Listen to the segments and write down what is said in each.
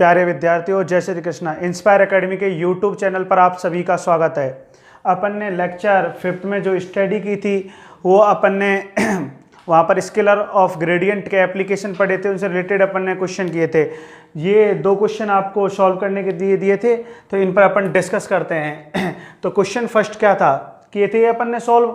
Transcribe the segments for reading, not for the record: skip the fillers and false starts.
प्यारे विद्यार्थियों, जय श्री कृष्णा। इंस्पायर एकेडमी के यूट्यूब चैनल पर आप सभी का स्वागत है। अपन ने लेक्चर 5th में जो स्टडी की थी वो अपन ने वहाँ पर स्केलर ऑफ ग्रेडियंट के एप्लीकेशन पढ़े थे, उनसे रिलेटेड अपन ने क्वेश्चन किए थे। ये 2 क्वेश्चन आपको सॉल्व करने के दिए थे, तो इन पर अपन डिस्कस करते हैं। तो क्वेश्चन फर्स्ट क्या था, किए थे अपन ने सॉल्व।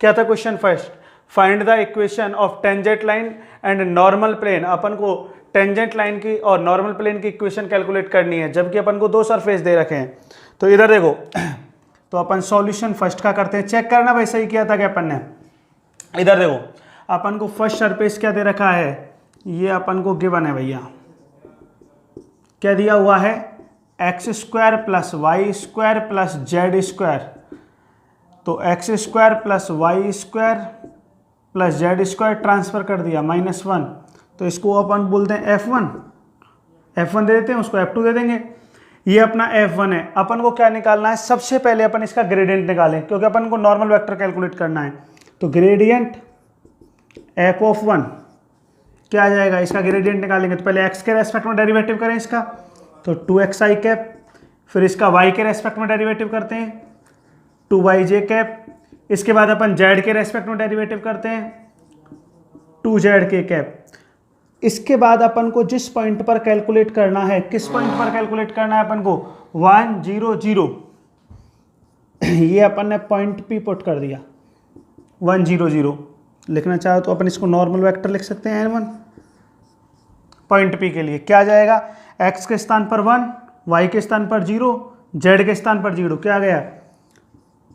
क्या था question first? Find the equation of tangent line and normal plane. अपन को टेंजेंट लाइन की और नॉर्मल प्लेन की इक्वेशन कैलकुलेट करनी है, जबकि अपन को 2 सरफेस दे रखे हैं। तो इधर देखो, तो अपन सॉल्यूशन फर्स्ट का करते हैं। चेक करना भाई सही किया था क्या अपन ने। इधर देखो, अपन को फर्स्ट सरफेस क्या दे रखा है, ये अपन को गिवन है भैया। क्या दिया हुआ है? X square plus y square plus z square. तो x square plus y square plus z square transfer कर दिया -1, तो इसको अपन बोलते हैं F1 दे देते हैं, उसको F2 दे देंगे। ये अपना F1 है। अपन को क्या निकालना है? सबसे पहले अपन इसका ग्रेडियंट निकालें, क्योंकि अपन को नॉर्मल वेक्टर कैलकुलेट करना है। तो ग्रेडियंट f(1) क्या आ जाएगा? इसका ग्रेडियंट निकालेंगे तो पहले x के रेस्पेक्ट में डेरिवेटिव करें इसका, तो 2xi कैप। फिर इसका y के रेस्पेक्ट में डेरिवेटिव करते हैं 2yj कैप। इसके बाद अपन z के रेस्पेक्ट में डेरिवेटिव करते हैं 2zk कैप। इसके बाद अपन को जिस पॉइंट पर कैलकुलेट करना है, किस पॉइंट पर कैलकुलेट करना है अपन को? 1 0 0। ये अपन ने पॉइंट P पुट कर दिया 1 0 0। लिखना चाहो तो अपन इसको नॉर्मल वेक्टर लिख सकते हैं n1। पॉइंट P के लिए क्या आ जाएगा? x के स्थान पर 1, y के स्थान पर 0, z के स्थान पर 0। क्या आ गया?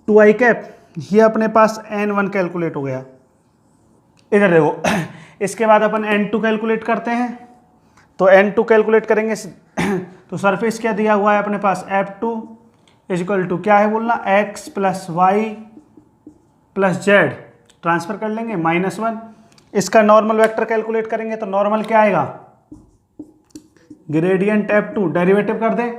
2i cap. ये अपने पास n1 कैलकुलेट हो गया। इधर देखो, इसके बाद अपन n2 कैलकुलेट करते हैं। तो n2 कैलकुलेट करेंगे तो सरफेस क्या दिया हुआ है अपने पास? F2 इजिकल टू क्या है बोलना? x plus Y plus Z. Transfer कर लेंगे -1। इसका नॉर्मल वेक्टर कैलकुलेट करेंगे तो नॉर्मल क्या आएगा? ग्रेडियंट F2 डेरिवेटिव कर दे,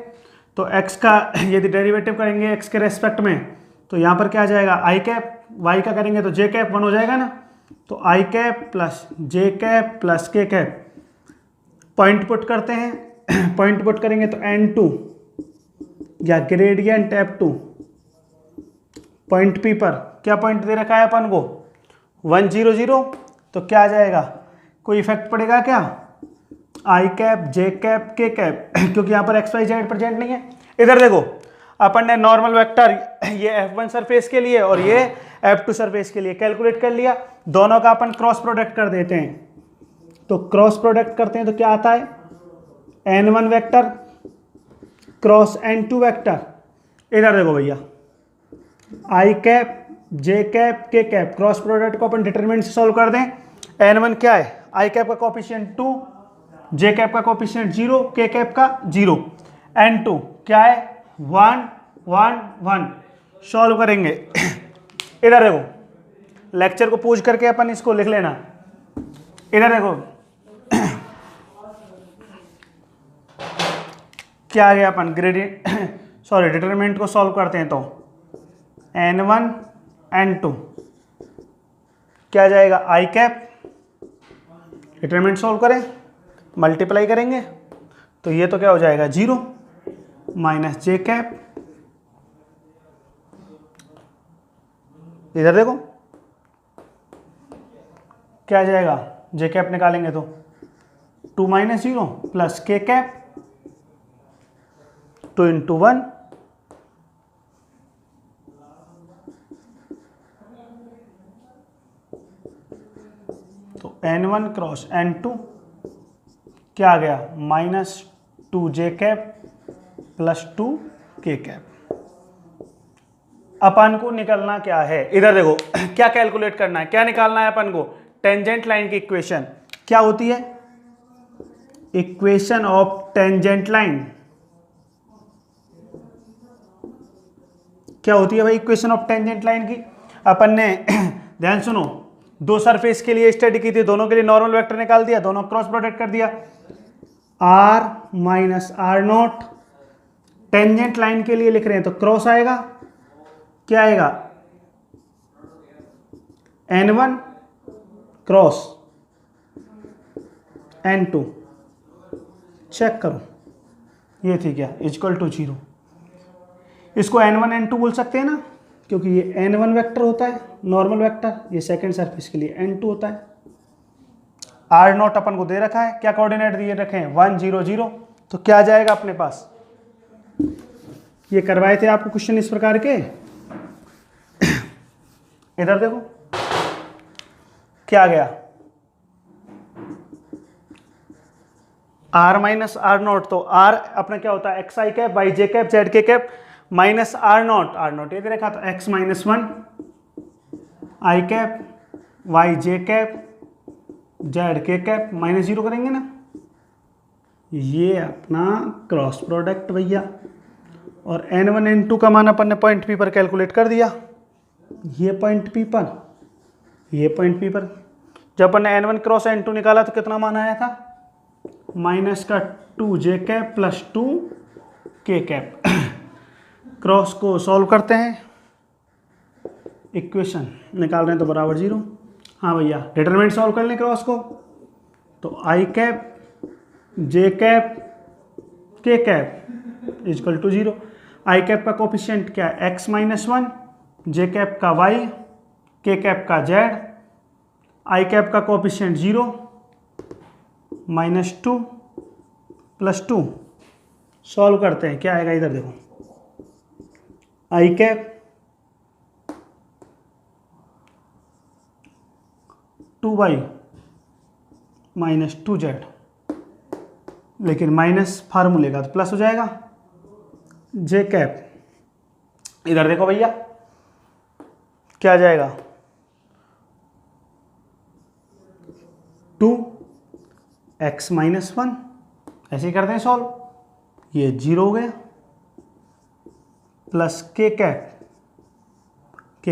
तो x का यदि डेरिवेटिव करेंगे x के रेस्पेक्ट में, तो यहाँ पर क्या आ जाएगा? i cap. y का करेंगे तो j कैप 1 हो जाएगा ना। तो i cap plus j cap plus k cap. Point put करते हैं। पॉइंट पुट करेंगे तो n2 या ग्रेडियंट F2 पॉइंट P पर क्या पॉइंट दे रखा है अपन को? 1 0 0। तो क्या आ जाएगा? कोई इफेक्ट पड़ेगा क्या? i cap j cap k cap, क्योंकि यहाँ पर xyz प्रेजेंट नहीं है। इधर देखो, अपन ने नॉर्मल वेक्टर ये F1 सरफेस के लिए और ये F2 सरफेस के लिए कैलकुलेट कर लिया। दोनों का अपन क्रॉस प्रोडक्ट कर देते हैं। तो क्रॉस प्रोडक्ट करते हैं तो क्या आता है? n1 vector cross n2 vector. इधर देखो भैया, i cap j cap k cap, cross product को अपन डिटरमिनेंट से सॉल्व कर दें। n1 क्या है? i कैप का कोफिशिएंट 2, j कैप का कोफिशिएंट 0, k कैप का 0। n2 क्या है? 1 1 1। सॉल्व करेंगे। इधर देखो, लेक्चर को पूछ करके अपन इसको लिख लेना। इधर देखो क्या आ गया? अपन ग्रेडियंट सॉरी डिटरमिनेंट को सॉल्व करते हैं तो n1 n2 क्या आ जाएगा? i cap. डिटरमिनेंट सॉल्व करें, मल्टीप्लाई करेंगे तो ये तो क्या हो जाएगा? 0 माइनस j कैप। इधर देखो क्या आ जाएगा? j कैप निकालेंगे तो 2 minus 0 plus k cap 2 into 1। तो n1 क्रॉस n2 क्या आ गया? -2j cap plus 2k cap. अपन को निकलना क्या है? इधर देखो क्या कैलकुलेट करना है, क्या निकालना है अपन को? टेंजेंट लाइन की इक्वेशन क्या होती है? इक्वेशन ऑफ टेंजेंट लाइन क्या होती है भाई? इक्वेशन ऑफ टेंजेंट लाइन की अपन ने ध्यान सुनो, 2 सरफेस के लिए स्टडी की थी, दोनों के लिए नॉर्मल वेक्टर निकाल दिया, दोनों क्रॉस प्रोडक्ट कर दिया। r minus R not. Tangent line के लिए लिख रहे हैं तो क्रॉस आएगा, क्या आएगा? n1 cross n2। चेक करो ये थी क्या, इक्वल टू 0। इसको n1 n2 बोल सकते हैं ना, क्योंकि ये n1 वेक्टर होता है नॉर्मल वेक्टर, ये सेकंड सरफेस के लिए n2 होता है। r0 अपन को दे रखा है, क्या कोऑर्डिनेट दिए रखे हैं 1 0 0, तो क्या जाएगा अपने पास, ये करवाए थे आपको क्वेश्चन इस प्रकार के। इधर देखो क्या गया, r माइनस आर नॉट, तो r अपना क्या होता है x I cap Y j cap Z k cap minus R not ये दे रखा था x माइनस 1 आई cap Y j cap Z k cap minus 0 करेंगे ना, ये अपना क्रॉस प्रोडक्ट भैया। और n1 n2 का मान अपन ने पॉइंट पी पर कैलकुलेट कर दिया, ये पॉइंट पी पर, ये पॉइंट पी पर। जब अपन ने n1 क्रॉस n2 निकाला तो कितना मान आया था, माइनस का 2 जे कैप प्लस 2 के कैप। क्रॉस को सॉल्व करते हैं, इक्वेशन निकाल रहे हैं तो बराबर 0। हाँ भैया डिटरमिनेंट सॉल्व कर लें क्रॉस को, तो आई कैप जे कैप के cap equal to 0। I cap का कोफिशिएंट क्या है x माइनस 1, जे कैप का y, के कैप का z, आई कैप का कोफिशिएंट 0 माइनस 2 प्लस 2। सॉल्व करते हैं क्या आएगा, इधर देखो आई कैप 2y माइनस 2z, लेकिन माइनस फार्मूले का तो प्लस हो जाएगा, जे कैप इधर देखो भैया क्या आ जाएगा 2x माइनस 1, ऐसे ही करते हैं सॉल्व, ये 0 हो गया, प्लस के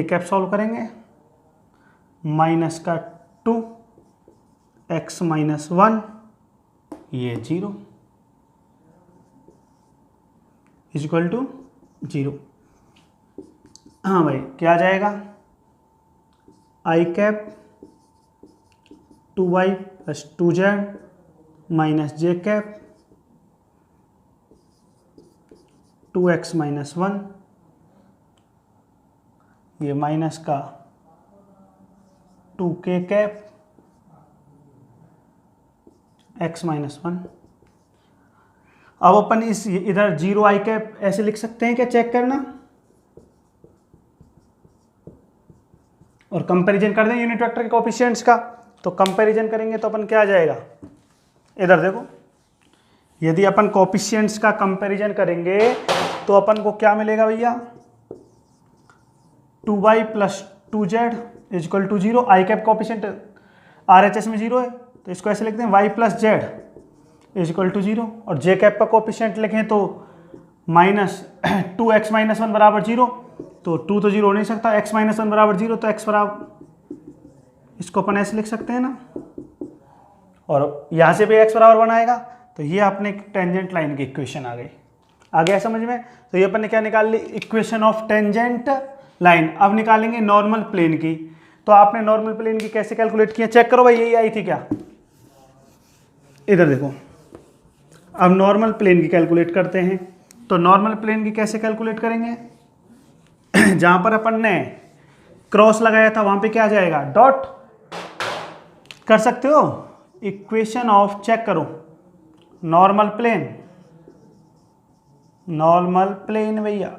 कैप सॉल्व करेंगे, माइनस का 2x माइनस 1, ये 0 इक्वल टू 0। हाँ भाई क्या आ जाएगा, i cap 2y plus 2z minus j cap 2x minus 1, ये माइनस का 2k कैप x माइनस 1। अब अपन इस इधर 0 आई कैप ऐसे लिख सकते हैं क्या, चेक करना, और कंपैरिजन कर दें यूनिट वेक्टर के कोएफिशिएंट्स का। तो कंपैरिजन करेंगे तो अपन क्या आ जाएगा, इधर देखो, यदि अपन कोएफिशिएंट्स का कंपैरिजन करेंगे तो अपन को क्या मिलेगा भैया, 2y plus 2z equal to 0। I cap coefficient RHS में 0 है, तो इसको ऐसे लिखते हैं y plus Z equal to 0, और जे कैप का कोएफिशिएंट लिखें तो माइनस 2x माइनस 1 बराबर 0, तो 2 तो 0 हो नहीं सकता, x माइनस 1 बराबर 0, तो x बराबर, इसको अपन ऐसे लिख सकते हैं ना, और यहाँ से भी x बराबर 1 आएगा, तो ये अपने टेंजेंट लाइन की इक्वेशन आ गई। आ गया समझ में। तो ये अपन ने क्या निकाल ली, इक्वेशन ऑफ टेंजेंट लाइन। अब निकालेंगे नॉर्मल प्लेन की। तो आपने नॉर्मल प्लेन की कैसे कैलकुलेट किया, चेक करो भाई, यही आई थी क्या, इधर देखो। अब नॉर्मल प्लेन की कैलकुलेट करते हैं। तो नॉर्मल प्लेन की कैसे कैलकुलेट करेंगे, जहां पर अपन ने क्रॉस लगाया था वहां पे क्या आ जाएगा, डॉट कर सकते हो। इक्वेशन ऑफ, चेक करो, नॉर्मल प्लेन भैया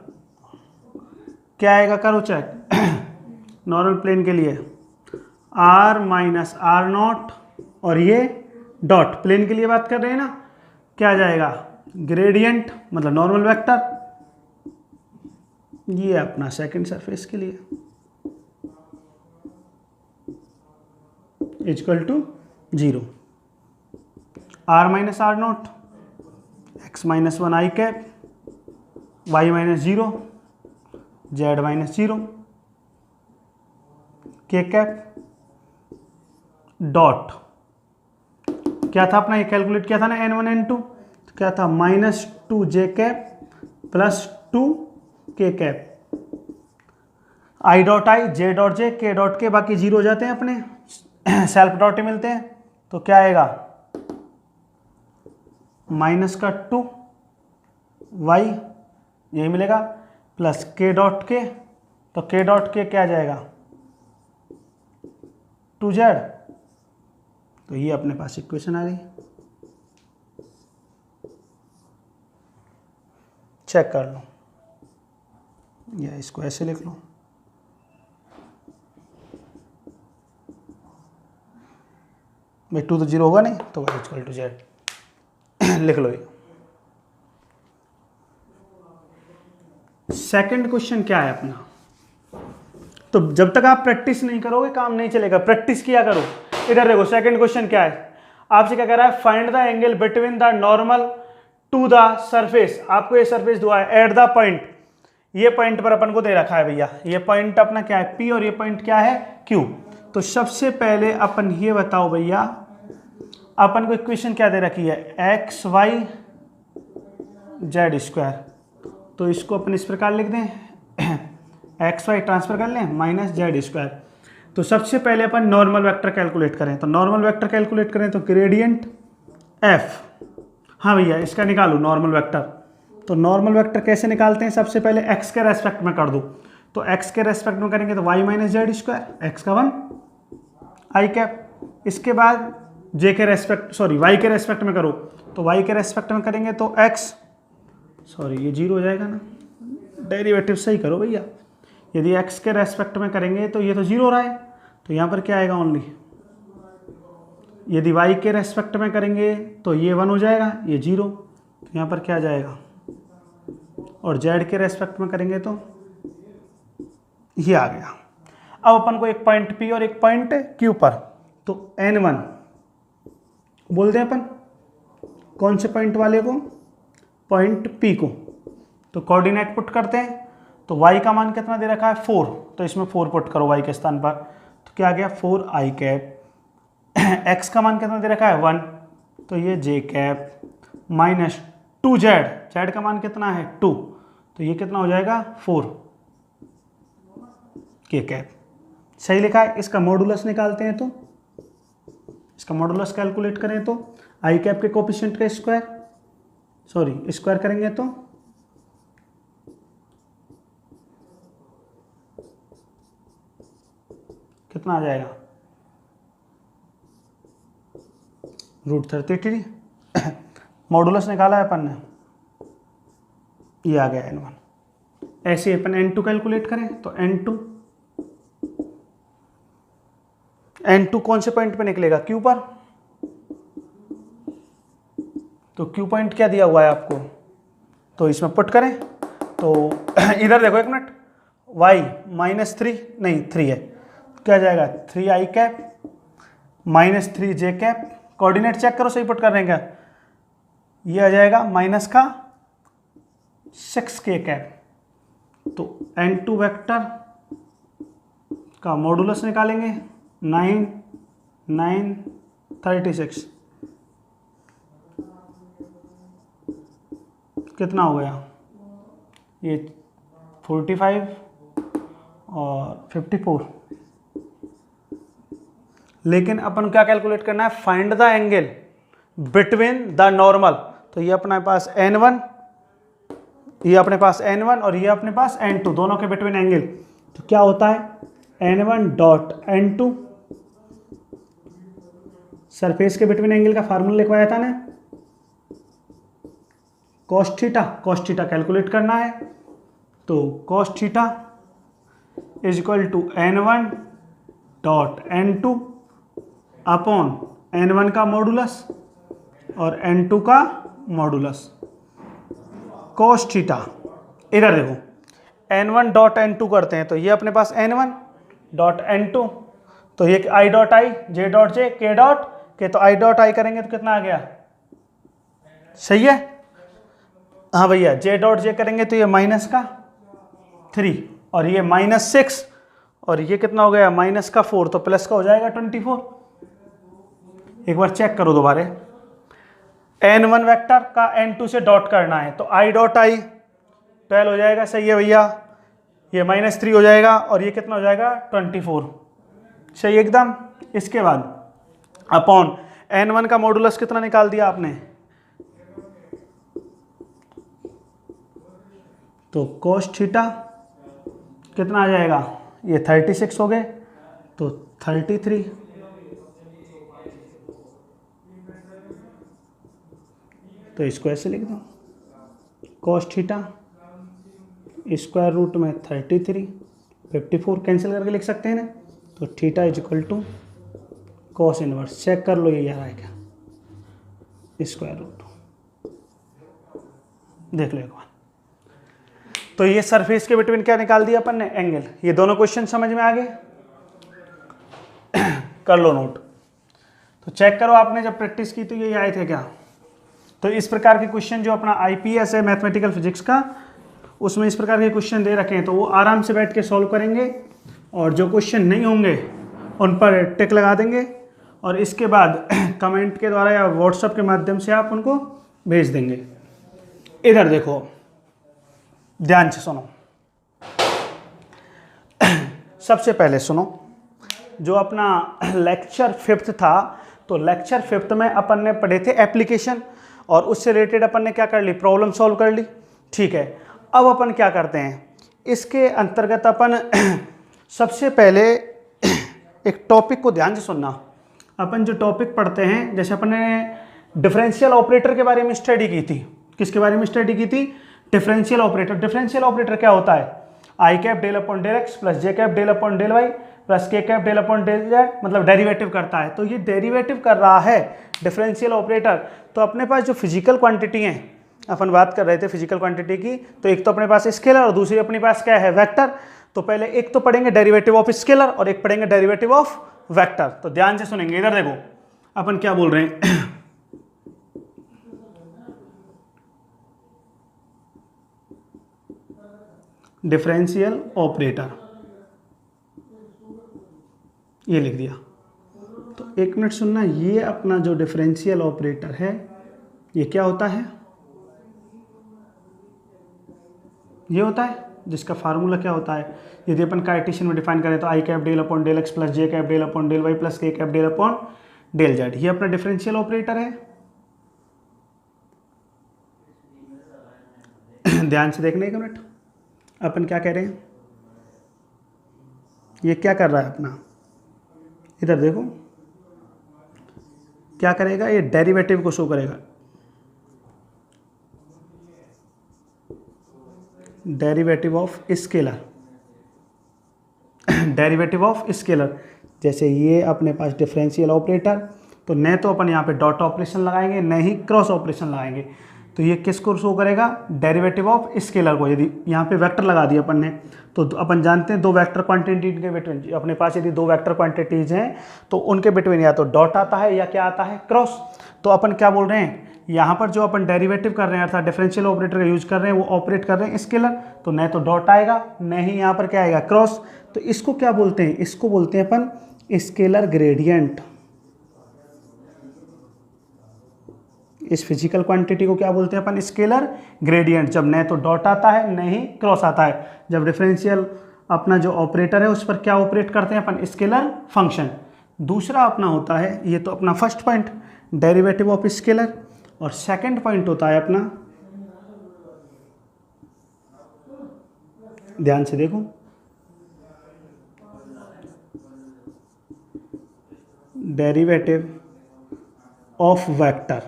क्या आएगा, करो चेक। नॉर्मल प्लेन के लिए r माइनस आर नॉट, और ये डॉट, प्लेन के लिए बात कर रहे हैं ना, क्या आ जाएगा, ग्रेडियंट मतलब नॉर्मल वेक्टर, ये अपना सेकंड सरफेस के लिए equal to 0। r minus R not, x minus 1 I cap, y minus 0, z minus 0, K cap, dot, क्या था अपना, ये कैलकुलेट किया था ना n1 n2, तो क्या था माइनस 2 जे कैप प्लस 2 के cap, I dot I, J dot J, के डॉट के, बाकी 0 हो जाते हैं अपने, सेल्फ डॉट ही मिलते हैं। तो क्या आएगा, माइनस का 2 वाई यही मिलेगा प्लस के डॉट के, तो के डॉट के क्या आ जाएगा 2z। तो ये अपने पास इक्वेशन आ गई, चेक कर लो या इसको ऐसे लिख लो। भाई 2 तो 0 होगा नहीं, तो y इक्वल टू z लिख लो। ये सेकंड क्वेश्चन क्या है अपना, तो जब तक आप प्रैक्टिस नहीं करोगे काम नहीं चलेगा, प्रैक्टिस किया करो। इधर देखो सेकंड क्वेश्चन क्या है, आपसे क्या कह रहा है, find the angle between the normal to the surface. आपको ये सरफेस दुआ है एट द पॉइंट, ये पॉइंट पर अपन को दे रखा है भैया, ये पॉइंट अपना क्या है P और ये पॉइंट क्या है Q। तो सबसे पहले अपन ये बताओ भैया, अपन को इक्वेशन क्या दे रखी है एक्स वाई जेड स्क्वायर, तो इसको अपन इस प्रकार लिख दें एक्स वाई ट्रांसफर कर लें माइनस जेड स्क्वायर। तो सबसे पहले अपन नॉर्मल वेक्टर कैलकुलेट करें, तो नॉर्मल वेक्टर कैलकुलेट करें तो ग्रेडियंट एफ, हाँ भैया इसका निकालो नॉर्मल वेक्टर। तो नॉर्मल वेक्टर कैसे निकालते हैं, सबसे पहले एक्स के रेस्पेक्ट में कर दो, तो एक्स के रेस्पेक्ट में करेंगे तो y minus z square, x का 1 आई कैप। इसके बाद जे के रेस्पेक्ट सॉरी वाई के रेस्पेक्ट में करो, तो वाई के रेस्पेक्ट में करेंगे तो एक्स सॉरी ये 0 हो जाएगा ना, डेरिवेटिव सही करो भैया। यदि एक्स के रेस्पेक्ट में करेंगे तो ये तो 0 हो रहा है, तो यहाँ पर क्या आएगा ओनली। यदि वाई के रेस्पेक्ट में करेंगे तो ये 1 हो जाएगा, ये 0, तो यहाँ पर क्या आ जाएगा। और जेड के रेस्पेक्ट में करेंगे तो ये आ गया। अब अपन को एक पॉइंट P और एक पॉइंट Q पर, तो N1 बोल दें अपन, कौन से पॉइंट वाले को, पॉइंट P को। तो कोऑर्डिनेट पुट करते हैं, तो y का मान कितना दे रखा है 4, तो इसमें 4 पुट करो y के स्थान पर, तो क्या आ गया 4 आई कैप। x का मान कितना दे रखा है 1, तो ये j cap minus 2z, z का मान कितना है 2, तो ये कितना हो जाएगा 4 के कैप। सही लिखा है। इसका मॉडुलस निकालते हैं, तो इसका मॉडुलस कैलकुलेट करें तो आई कैप के कोफिशिएंट का स्क्वायर करेंगे तो कितना आ जाएगा √33। मॉडुलस निकाला है अपन ने, ये आ गया N1। ऐसे अपन N2 कैलकुलेट करें तो N2 कौन से पॉइंट पे निकलेगा Q पर, तो Q पॉइंट क्या दिया हुआ है आपको, तो इसमें पुट करें तो इधर देखो एक मिनट, y -3 नहीं 3 है, क्या जाएगा 3 आई कैप माइनस 3 जे कैप। कोऑर्डिनेट चेक करो सही पुट कर रहे हैं क्या, ये आ जाएगा माइनस का 6 के कैप। तो N2 वेक्टर का मॉडुलस निकालेंगे 9 9 36, कितना हो गया ये 45 और 54। लेकिन अपन क्या कैलकुलेट करना है, find the angle between the normal, तो ये अपने पास N1, ये अपने पास N1 और ये अपने पास N2, दोनों के बिटवीन एंगल। तो क्या होता है N1 डॉट N2, सरफेस के बिटवीन एंगल का फार्मूला लिखवाया था ना, cos थीटा कैलकुलेट करना है, तो cos theta is equal to N1 dot N2 upon N1 का मॉडुलस और N2 का मॉडुलस cos थीटा। इधर देखो N1 डॉट N2 करते हैं, तो ये अपने पास N1 डॉट N2, तो ये I dot I J dot J K dot K, तो I डॉट I करेंगे तो कितना आ गया, सही है हाँ भैया। J डॉट J करेंगे तो ये माइनस का 3 और ये -6 और ये कितना हो गया माइनस का 4, तो प्लस का हो जाएगा 24। एक बार चेक करो दोबारा, N1 वेक्टर का N2 से डॉट करना है, तो I डॉट I 12 हो जाएगा, सही है भैया। ये -3 हो जाएगा और ये कितना हो जाएगा 24, सही एकदम। इसके बाद अपॉन N1 का मॉडुलस कितना निकाल दिया आपने, तो cos थीटा कितना आ जाएगा, ये 36 हो गए तो 33, तो इसको ऐसे लिख दो, cos थीटा स्क्वायर रूट में 33, 54 कैंसिल करके लिख सकते हैं ना, तो theta is equal to cos inverse, check कर लो ये आ रहा है क्या, स्क्वायर रूट, देख लो एक बार। तो ये सरफेस के बिटवीन क्या निकाल दिया अपन ने, एंगल। ये दोनों क्वेश्चन समझ में आ गए, कर लो नोट। तो चेक करो आपने जब प्रैक्टिस की तो ये आए थे क्या। तो इस प्रकार के क्वेश्चन जो अपना आईपीएस है मैथमेटिकल फिजिक्स का, उसमें इस प्रकार के क्वेश्चन दे रखे हैं, तो वो आराम से बैठ के सॉल्व करेंगे, और जो क्वेश्चन नहीं होंगे उन पर टिक लगा देंगे, और इसके बाद कमेंट के द्वारा या व्हाट्सएप के माध्यम से आप उनको भेज देंगे। इधर देखो, ध्यान से सुनो, सबसे पहले सुनो, जो अपना लेक्चर 5th था, तो लेक्चर 5th में अपन ने पढ़े थे एप्लीकेशन, और उससे रिलेटेड अपन ने क्या कर ली, प्रॉब्लम सॉल्व कर ली, ठीक है। अब अपन क्या करते हैं, इसके अंतर्गत अपन सबसे पहले एक टॉपिक को ध्यान से सुनना। अपन जो टॉपिक पढ़ते हैं, जैसे अपन ने डिफरेंशियल ऑपरेटर के बारे में स्टडी की थी, किसके बारे में स्टडी की थी, डिफरेंशियल ऑपरेटर। डिफरेंशियल ऑपरेटर क्या होता है, i cap del upon del x plus j cap del upon del y plus k cap del upon del z, मतलब डेरिवेटिव करता है। तो ये डेरिवेटिव कर रहा है डिफरेंशियल ऑपरेटर। तो अपने पास जो फिजिकल क्वांटिटी है, अपन बात कर रहे थे फिजिकल क्वांटिटी की, तो एक तो अपने पास स्केलर और दूसरी अपने पास क्या है, वेक्टर। तो पहले एक तो पढ़ेंगे डेरिवेटिव ऑफ स्केलर और एक पढ़ेंगे डेरिवेटिव ऑफ वेक्टर। तो ध्यान से सुनेंगे, इधर देखो अपन क्या बोल रहे हैं। डिफरेंशियल ऑपरेटर, ये लिख दिया। तो एक मिनट सुनना, ये अपना जो डिफरेंशियल ऑपरेटर है, ये क्या होता है, ये होता है जिसका फार्मूला क्या होता है, यदि अपन कार्टेशियन में डिफाइन करें तो आई cap del upon del x plus j cap del upon del y plus k cap del upon del z, ये अपना डिफरेंशियल ऑपरेटर है। ध्यान से देखने, एक मिनट, अपन क्या कह रहे हैं, ये क्या कर रहा है अपना, इधर देखो क्या करेगा, ये डेरिवेटिव को शो करेगा, derivative of scalar, derivative of scalar. जैसे ये अपने पास डिफरेंशियल ऑपरेटर, तो न तो अपन यहाँ पे डॉट ऑपरेशन लगाएंगे, न ही क्रॉस ऑपरेशन लगाएंगे। तो ये किसको शो करेगा, डेरिवेटिव ऑफ स्केलर को। यदि यहाँ पे वेक्टर लगा दिया अपन ने, तो अपन जानते हैं दो वेक्टर क्वांटिटी के बिटवीन, अपने पास यदि दो वेक्टर क्वांटिटीज हैं तो उनके बिटवीन या तो डॉट आता है या क्या आता है, क्रॉस। तो अपन क्या बोल रहे हैं, यहाँ पर जो अपन डेरिवेटिव कर रहे हैं अर्थात डिफरेंशियल ऑपरेटर का यूज कर रहे हैं, वो ऑपरेट कर रहे हैं स्केलर, तो न तो डॉट आएगा न ही यहाँ पर क्या आएगा, क्रॉस। तो इसको क्या बोलते हैं, इसको बोलते हैं अपन स्केलर ग्रेडियंट। इस फिजिकल क्वांटिटी को क्या बोलते हैं अपन, स्केलर ग्रेडियंट, जब न तो डॉट आता है न ही क्रॉस आता है। जब डिफरेंशियल अपना जो ऑपरेटर है उस पर क्या ऑपरेट करते हैं अपन, स्केलर फंक्शन। दूसरा अपना होता है, ये तो अपना first point derivative of scalar, और सेकंड पॉइंट होता है अपना, ध्यान से देखो, डेरिवेटिव ऑफ वेक्टर।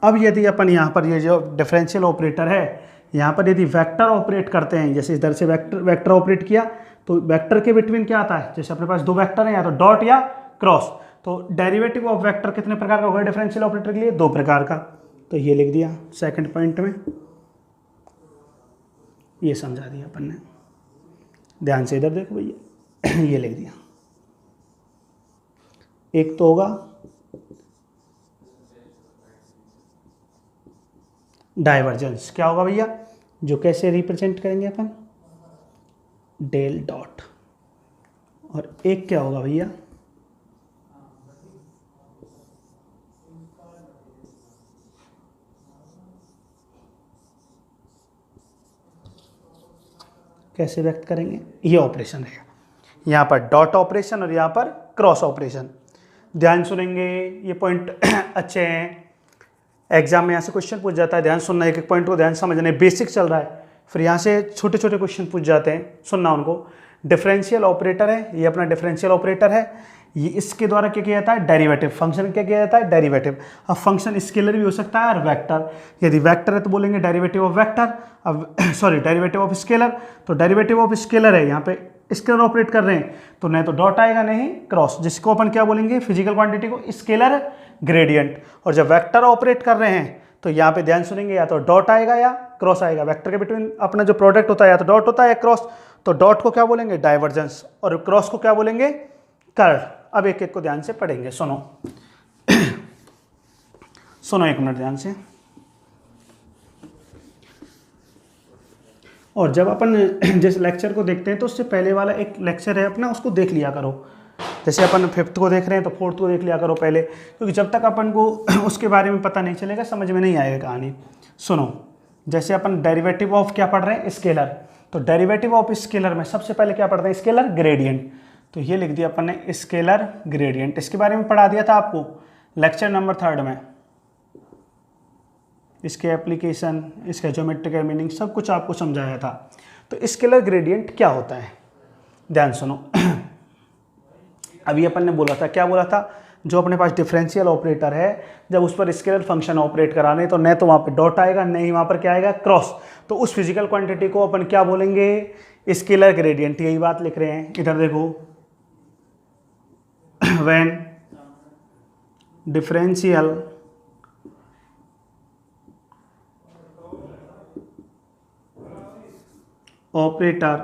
अब यदि अपन यहाँ पर ये जो डिफरेंशियल ऑपरेटर है, यहाँ पर यदि वेक्टर ऑपरेट करते हैं, जैसे इधर से वेक्टर ऑपरेट किया, तो वेक्टर के बिटवीन क्या आता है, जैसे अपने पास दो वेक्टर हैं, या तो डॉट या क्रॉस। तो डेरिवेटिव ऑफ वेक्टर कितने प्रकार का होगा डिफरेंशियल ऑपरेटर के लिए, दो प्रकार का। तो ये लिख दिया सेकंड पॉइंट में, ये समझा दिया अपन ने। ध्यान से इधर देखो भैया, ये लिख दिया। एक तो होगा डाइवर्जेंस, क्या होगा भैया, जो कैसे रिप्रेजेंट करेंगे अपन, डेल डॉट। और एक क्या होगा भैया, कैसे व्यक्त करेंगे, ये ऑपरेशन है, यहाँ पर डॉट ऑपरेशन और यहाँ पर क्रॉस ऑपरेशन। ध्यान सुनेंगे, ये पॉइंट अच्छे हैं, एग्जाम में यहाँ से क्वेश्चन पूछ जाता है। ध्यान सुनना, एक एक पॉइंट को ध्यान समझना, बेसिक चल रहा है, फिर यहाँ से छोटे छोटे क्वेश्चन पूछ जाते हैं, सुनना उनको। डिफरेंशियल ऑपरेटर है, ये अपना डिफरेंशियल ऑपरेटर है, ये इसके द्वारा क्या किया जाता है, डेरिवेटिव। फंक्शन क्या किया जाता है, डेरिवेटिव। अब फंक्शन स्केलर भी हो सकता है और वेक्टर। यदि वेक्टर है तो बोलेंगे डेरिवेटिव ऑफ वेक्टर, अब सॉरी डेरिवेटिव ऑफ स्केलर। तो डेरिवेटिव ऑफ स्केलर है, यहाँ पे स्केलर ऑपरेट कर रहे हैं तो नहीं तो डॉट आएगा नहीं क्रॉस, जिसको अपन क्या बोलेंगे, फिजिकल क्वांटिटी को स्केलर ग्रेडियंट। और जब वेक्टर ऑपरेट कर रहे हैं तो यहाँ पे ध्यान सुनेंगे, या तो डॉट आएगा या क्रॉस आएगा। वेक्टर के बिटवीन अपना जो प्रोडक्ट होता है या तो डॉट होता है या क्रॉस। तो डॉट को क्या बोलेंगे, डाइवर्जेंस, और क्रॉस को क्या बोलेंगे, कर्ल। अब एक एक को ध्यान से पढ़ेंगे, सुनो सुनो एक मिनट ध्यान से। और जब अपन जिस लेक्चर को देखते हैं तो उससे पहले वाला एक लेक्चर है अपना, उसको देख लिया करो। जैसे अपन 5th को देख रहे हैं तो 4th को देख लिया करो पहले, क्योंकि जब तक अपन को उसके बारे में पता नहीं चलेगा समझ में नहीं आएगा कहानी। सुनो, जैसे अपन डेरिवेटिव ऑफ क्या पढ़ रहे हैं, स्केलर। तो डेरिवेटिव ऑफ स्केलर में सबसे पहले क्या पढ़ते हैं, स्केलर ग्रेडियंट। तो ये लिख दिया अपन ने स्केलर ग्रेडियंट। इसके बारे में पढ़ा दिया था आपको लेक्चर नंबर 3 में। इसके एप्लीकेशन, इसका ज्योमेट्रिकल मीनिंग सब कुछ आपको समझाया था। तो स्केलर ग्रेडियंट क्या होता है, ध्यान सुनो। अभी अपन ने बोला था, क्या बोला था, जो अपने पास डिफरेंशियल ऑपरेटर है, जब उस पर स्केलर फंक्शन ऑपरेट कराने तो न तो वहाँ पे डॉट आएगा, नहीं वहाँ पर क्या आएगा, क्रॉस। तो उस फिजिकल क्वांटिटी को अपन क्या बोलेंगे, स्केलर ग्रेडियंट। यही बात लिख रहे हैं, इधर देखो। व्हेन डिफरेंशियल ऑपरेटर,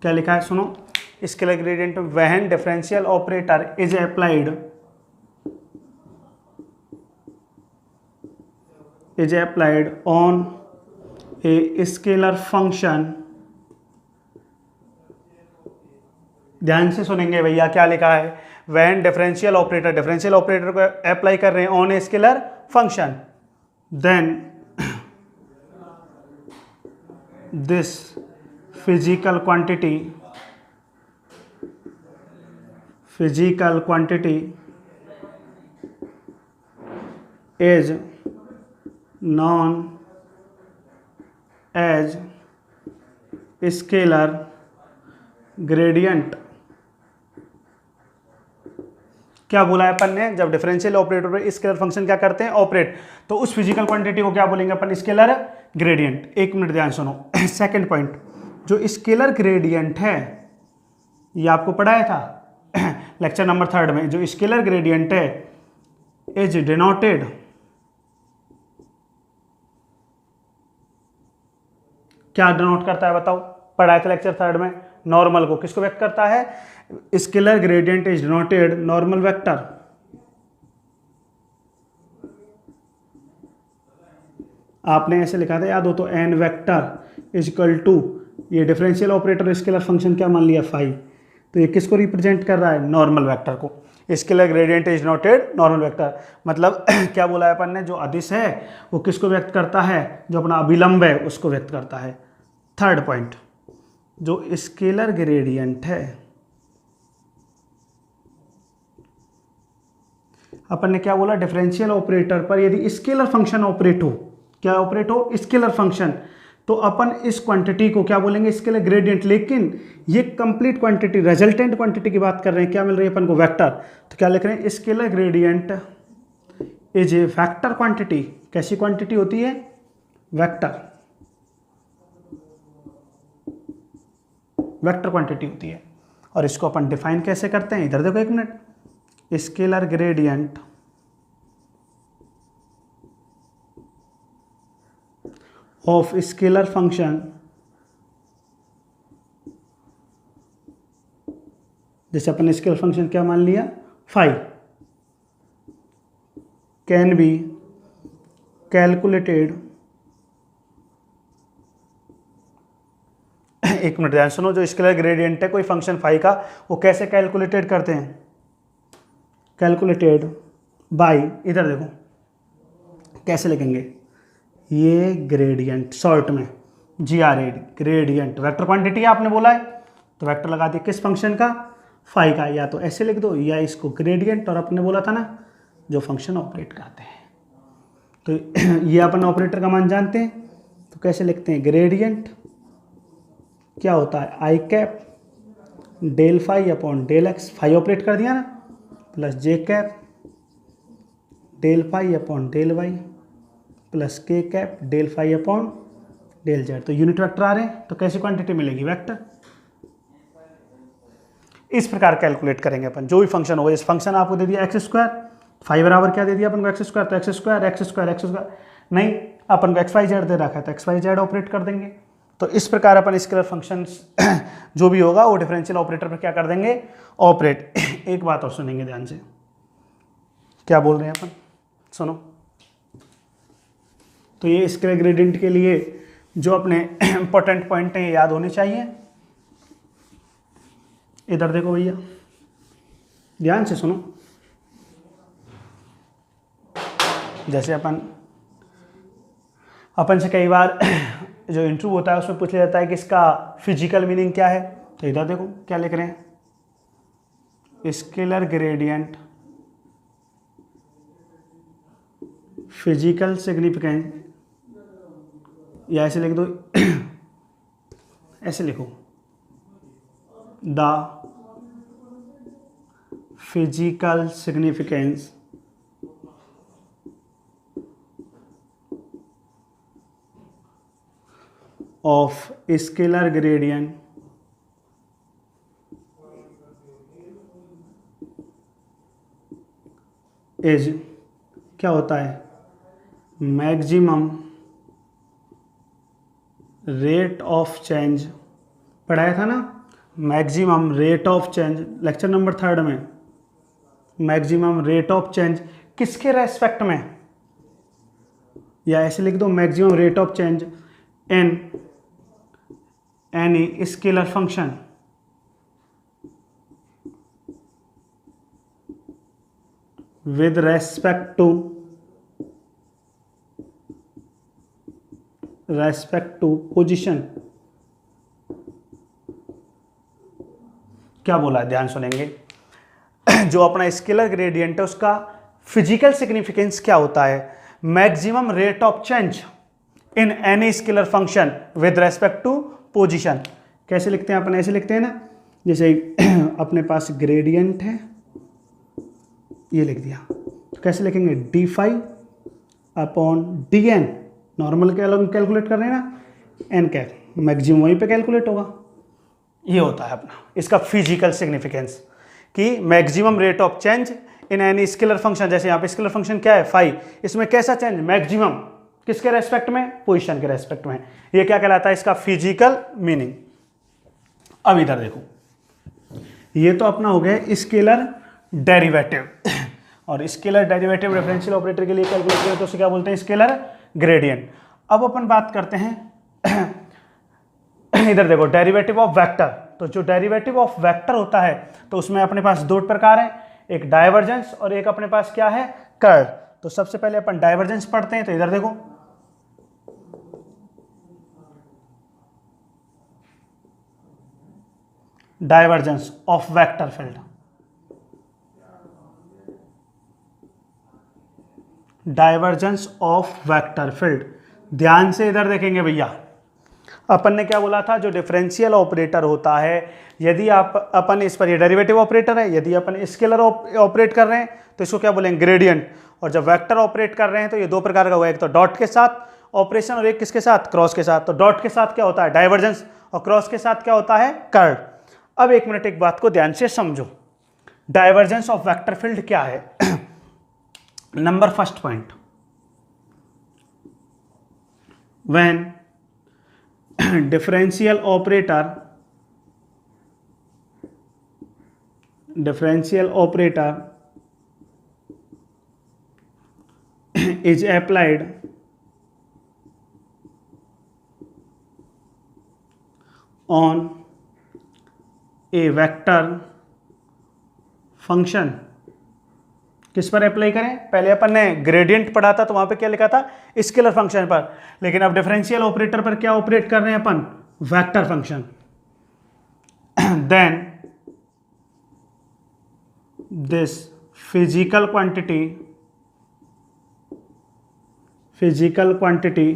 क्या लिखा है, सुनो, scalar gradient when differential operator is applied on a scalar function. ध्यान से सुनेंगे भैया, क्या लिखा है, व्हेन डिफरेंशियल ऑपरेटर को अप्लाई कर रहे हैं on a scalar function, then this physical quantity is known as scalar gradient। क्या बोला है अपन ने, जब डिफरेंशियल ऑपरेटर पे स्केलर फंक्शन क्या करते हैं, ऑपरेट, तो उस फिजिकल क्वांटिटी को क्या बोलेंगे अपन, स्केलर ग्रेडियंट। एक मिनट ध्यान सुनो। सेकंड पॉइंट, जो स्केलर ग्रेडियंट है, ये आपको पढ़ाया था लेक्चर नंबर 3 में। जो स्केलर ग्रेडियंट है इज डिनोटेड, क्या डिनोट करता है बताओ, पढ़ाया था लेक्चर 3 में। नॉर्मल को किसको व्यक्त करता है, scalar gradient is denoted normal vector. आपने ऐसे लिखा था, याद हो तो, n vector is equal to, ये डिफरेंशियल ऑपरेटर स्केलर फंक्शन क्या मान लिया, फाई। तो ये किसको रिप्रेजेंट कर रहा है, नॉर्मल वेक्टर को। Scalar gradient is noted normal vector, मतलब क्या बोला है अपन ने, जो अदिश है वो किसको व्यक्त करता है, जो अपना अभिलंब है उसको व्यक्त करता है। थर्ड पॉइंट, जो स्केलर ग्रेडियंट है, अपन ने क्या बोला, डिफरेंशियल ऑपरेटर पर यदि स्केलर फंक्शन ऑपरेट हो, क्या ऑपरेट हो, स्केलर फंक्शन, तो अपन इस क्वांटिटी को क्या बोलेंगे, स्केलर ग्रेडियंट। लेकिन ये कंप्लीट क्वांटिटी, रिजल्टेंट क्वांटिटी की बात कर रहे हैं, क्या मिल रही है अपन को, वेक्टर। तो क्या लिख रहे हैं, scalar gradient is a vector quantity. कैसी क्वांटिटी होती है, वेक्टर क्वांटिटी होती है। और इसको अपन डिफाइन कैसे करते हैं, इधर देखो एक minute. Scalar gradient of scalar function, जैसे अपन स्केलर फंक्शन क्या मान लिया, फाई, कैन बी कैलकुलेटेड। एक मिनट ध्यान सुनो, जो स्केलर ग्रेडियंट है कोई फंक्शन फाई का, वो कैसे कैलकुलेटेड करते हैं, कैलकुलेटेड बाय, इधर देखो कैसे लिखेंगे, ये ग्रेडियंट, शॉर्ट में GRAD, ग्रेडियंट वेक्टर क्वांटिटी आपने बोला है तो वेक्टर लगा दिया किस फंक्शन का, फाई का। या तो ऐसे लिख दो या इसको ग्रेडियंट, और आपने बोला था ना जो फंक्शन ऑपरेट करते हैं। तो ये अपन ऑपरेटर का मान जानते हैं, तो कैसे लिखते हैं, ग्रेडियंट क्या होता है, i cap del phi upon del x, phi operate कर दिया ना, plus j cap del phi upon del y plus k cap del phi upon del z. तो यूनिट वेक्टर आ रहे हैं, तो कैसी क्वांटिटी मिलेगी, वेक्टर। इस प्रकार कैलकुलेट करेंगे अपन जो भी फंक्शन होगा। इस फंक्शन आपको दे दिया एक्स स्क्वायर, फाइव बराबर क्या दे दिया अपन को, एक्स स्क्वायर, तो x square x square x square, नहीं अपन को एक्स वाई जेड दे रखा है तो एक्स वाई जेड ऑपरेट कर देंगे। तो इस प्रकार अपन स्केलर फंक्शंस जो भी होगा वो डिफरेंशियल ऑपरेटर पर क्या कर देंगे, ऑपरेट। एक बात और सुनेंगे ध्यान से, क्या बोल रहे हैं अपन, सुनो। तो ये स्केलर ग्रेडियंट के लिए जो अपने इंपॉर्टेंट पॉइंट हैं याद होने चाहिए। इधर देखो भैया, ध्यान से सुनो। जैसे अपन से कई बार जो इंटरव्यू होता है उसमें पूछ लिया जाता है कि इसका फिजिकल मीनिंग क्या है, तो इधर देखो क्या लिख रहे हैं, स्केलर ग्रेडियंट फिजिकल सिग्निफिकेंस, या ऐसे लिख दो ऐसे लिखो, the physical significance of scalar gradient is क्या होता है, मैक्सिमम रेट ऑफ चेंज, पढ़ाया था ना, maximum rate of change lecture number 3 में, मैक्सिमम रेट ऑफ चेंज किसके रेस्पेक्ट में, या ऐसे लिख दो, maximum rate of change in any scalar function with respect to position. क्या बोला है, ध्यान सुनेंगे। जो अपना स्केलर ग्रेडियंट है उसका फिजिकल सिग्निफिकेंस क्या होता है, maximum rate of change in any scalar function with respect to position. कैसे लिखते हैं अपन, ऐसे लिखते हैं ना, जैसे अपने पास ग्रेडियंट है, ये लिख दिया, तो कैसे लिखेंगे, d phi upon d n, normal calculate कर रहे हैं ना, एन कैप मैक्सिमम वहीं पे कैलकुलेट होगा। ये होता है अपना इसका फिजिकल सिग्निफिकेंस कि maximum rate of change in any scalar function. जैसे यहाँ पे स्केलर फंक्शन क्या है, फाई, इसमें कैसा चेंज, मैक्सिमम किसके रेस्पेक्ट में, पोजीशन के रेस्पेक्ट में। ये क्या कहलाता है, इसका फिजिकल मीनिंग। अब इधर देखो, ये तो अपना हो गया स्केलर डेरिवेटिव, और स्केलर डेरिवेटिव रेफरेंशियल ऑपरेटर के लिए कैलकुलेट करें तो उसे क्या बोलते हैं, स्केलर ग्रेडियंट। अब अपन बात करते हैं इधर देखो, डेरिवेटिव ऑफ वेक्टर। तो जो डेरिवेटिव ऑफ वेक्टर होता है तो उसमें अपने पास दो प्रकार हैं, एक डाइवर्जेंस और एक अपने पास क्या है, कर्ल। तो सबसे पहले अपन डाइवर्जेंस पढ़ते हैं, तो इधर देखो, divergence of vector field, divergence of vector field. ध्यान से इधर देखेंगे भैया, अपन ने क्या बोला था, जो डिफरेंशियल ऑपरेटर होता है, यदि अपन इस पर, ये डेरिवेटिव ऑपरेटर है, यदि अपन स्केलर ऑपरेट कर रहे हैं तो इसको क्या बोलेंगे, ग्रेडियंट। और जब वेक्टर ऑपरेट कर रहे हैं तो ये दो प्रकार का हुआ, एक तो डॉट के साथ ऑपरेशन और एक किसके साथ, क्रॉस के साथ। तो डॉट के साथ क्या होता है, डाइवर्जेंस, और क्रॉस के साथ क्या होता है, कर्ल। अब एक मिनट एक बात को ध्यान से समझो, डाइवर्जेंस ऑफ वेक्टर फील्ड क्या है। Number first point, when differential operator is applied on a vector function। किस पर अप्लाई करें, पहले अपन ने ग्रेडियंट पढ़ा था तो वहां पे क्या लिखा था, स्केलर फंक्शन पर, लेकिन अब डिफरेंशियल ऑपरेटर पर क्या ऑपरेट कर रहे हैं अपन, vector function. Then this physical quantity physical quantity,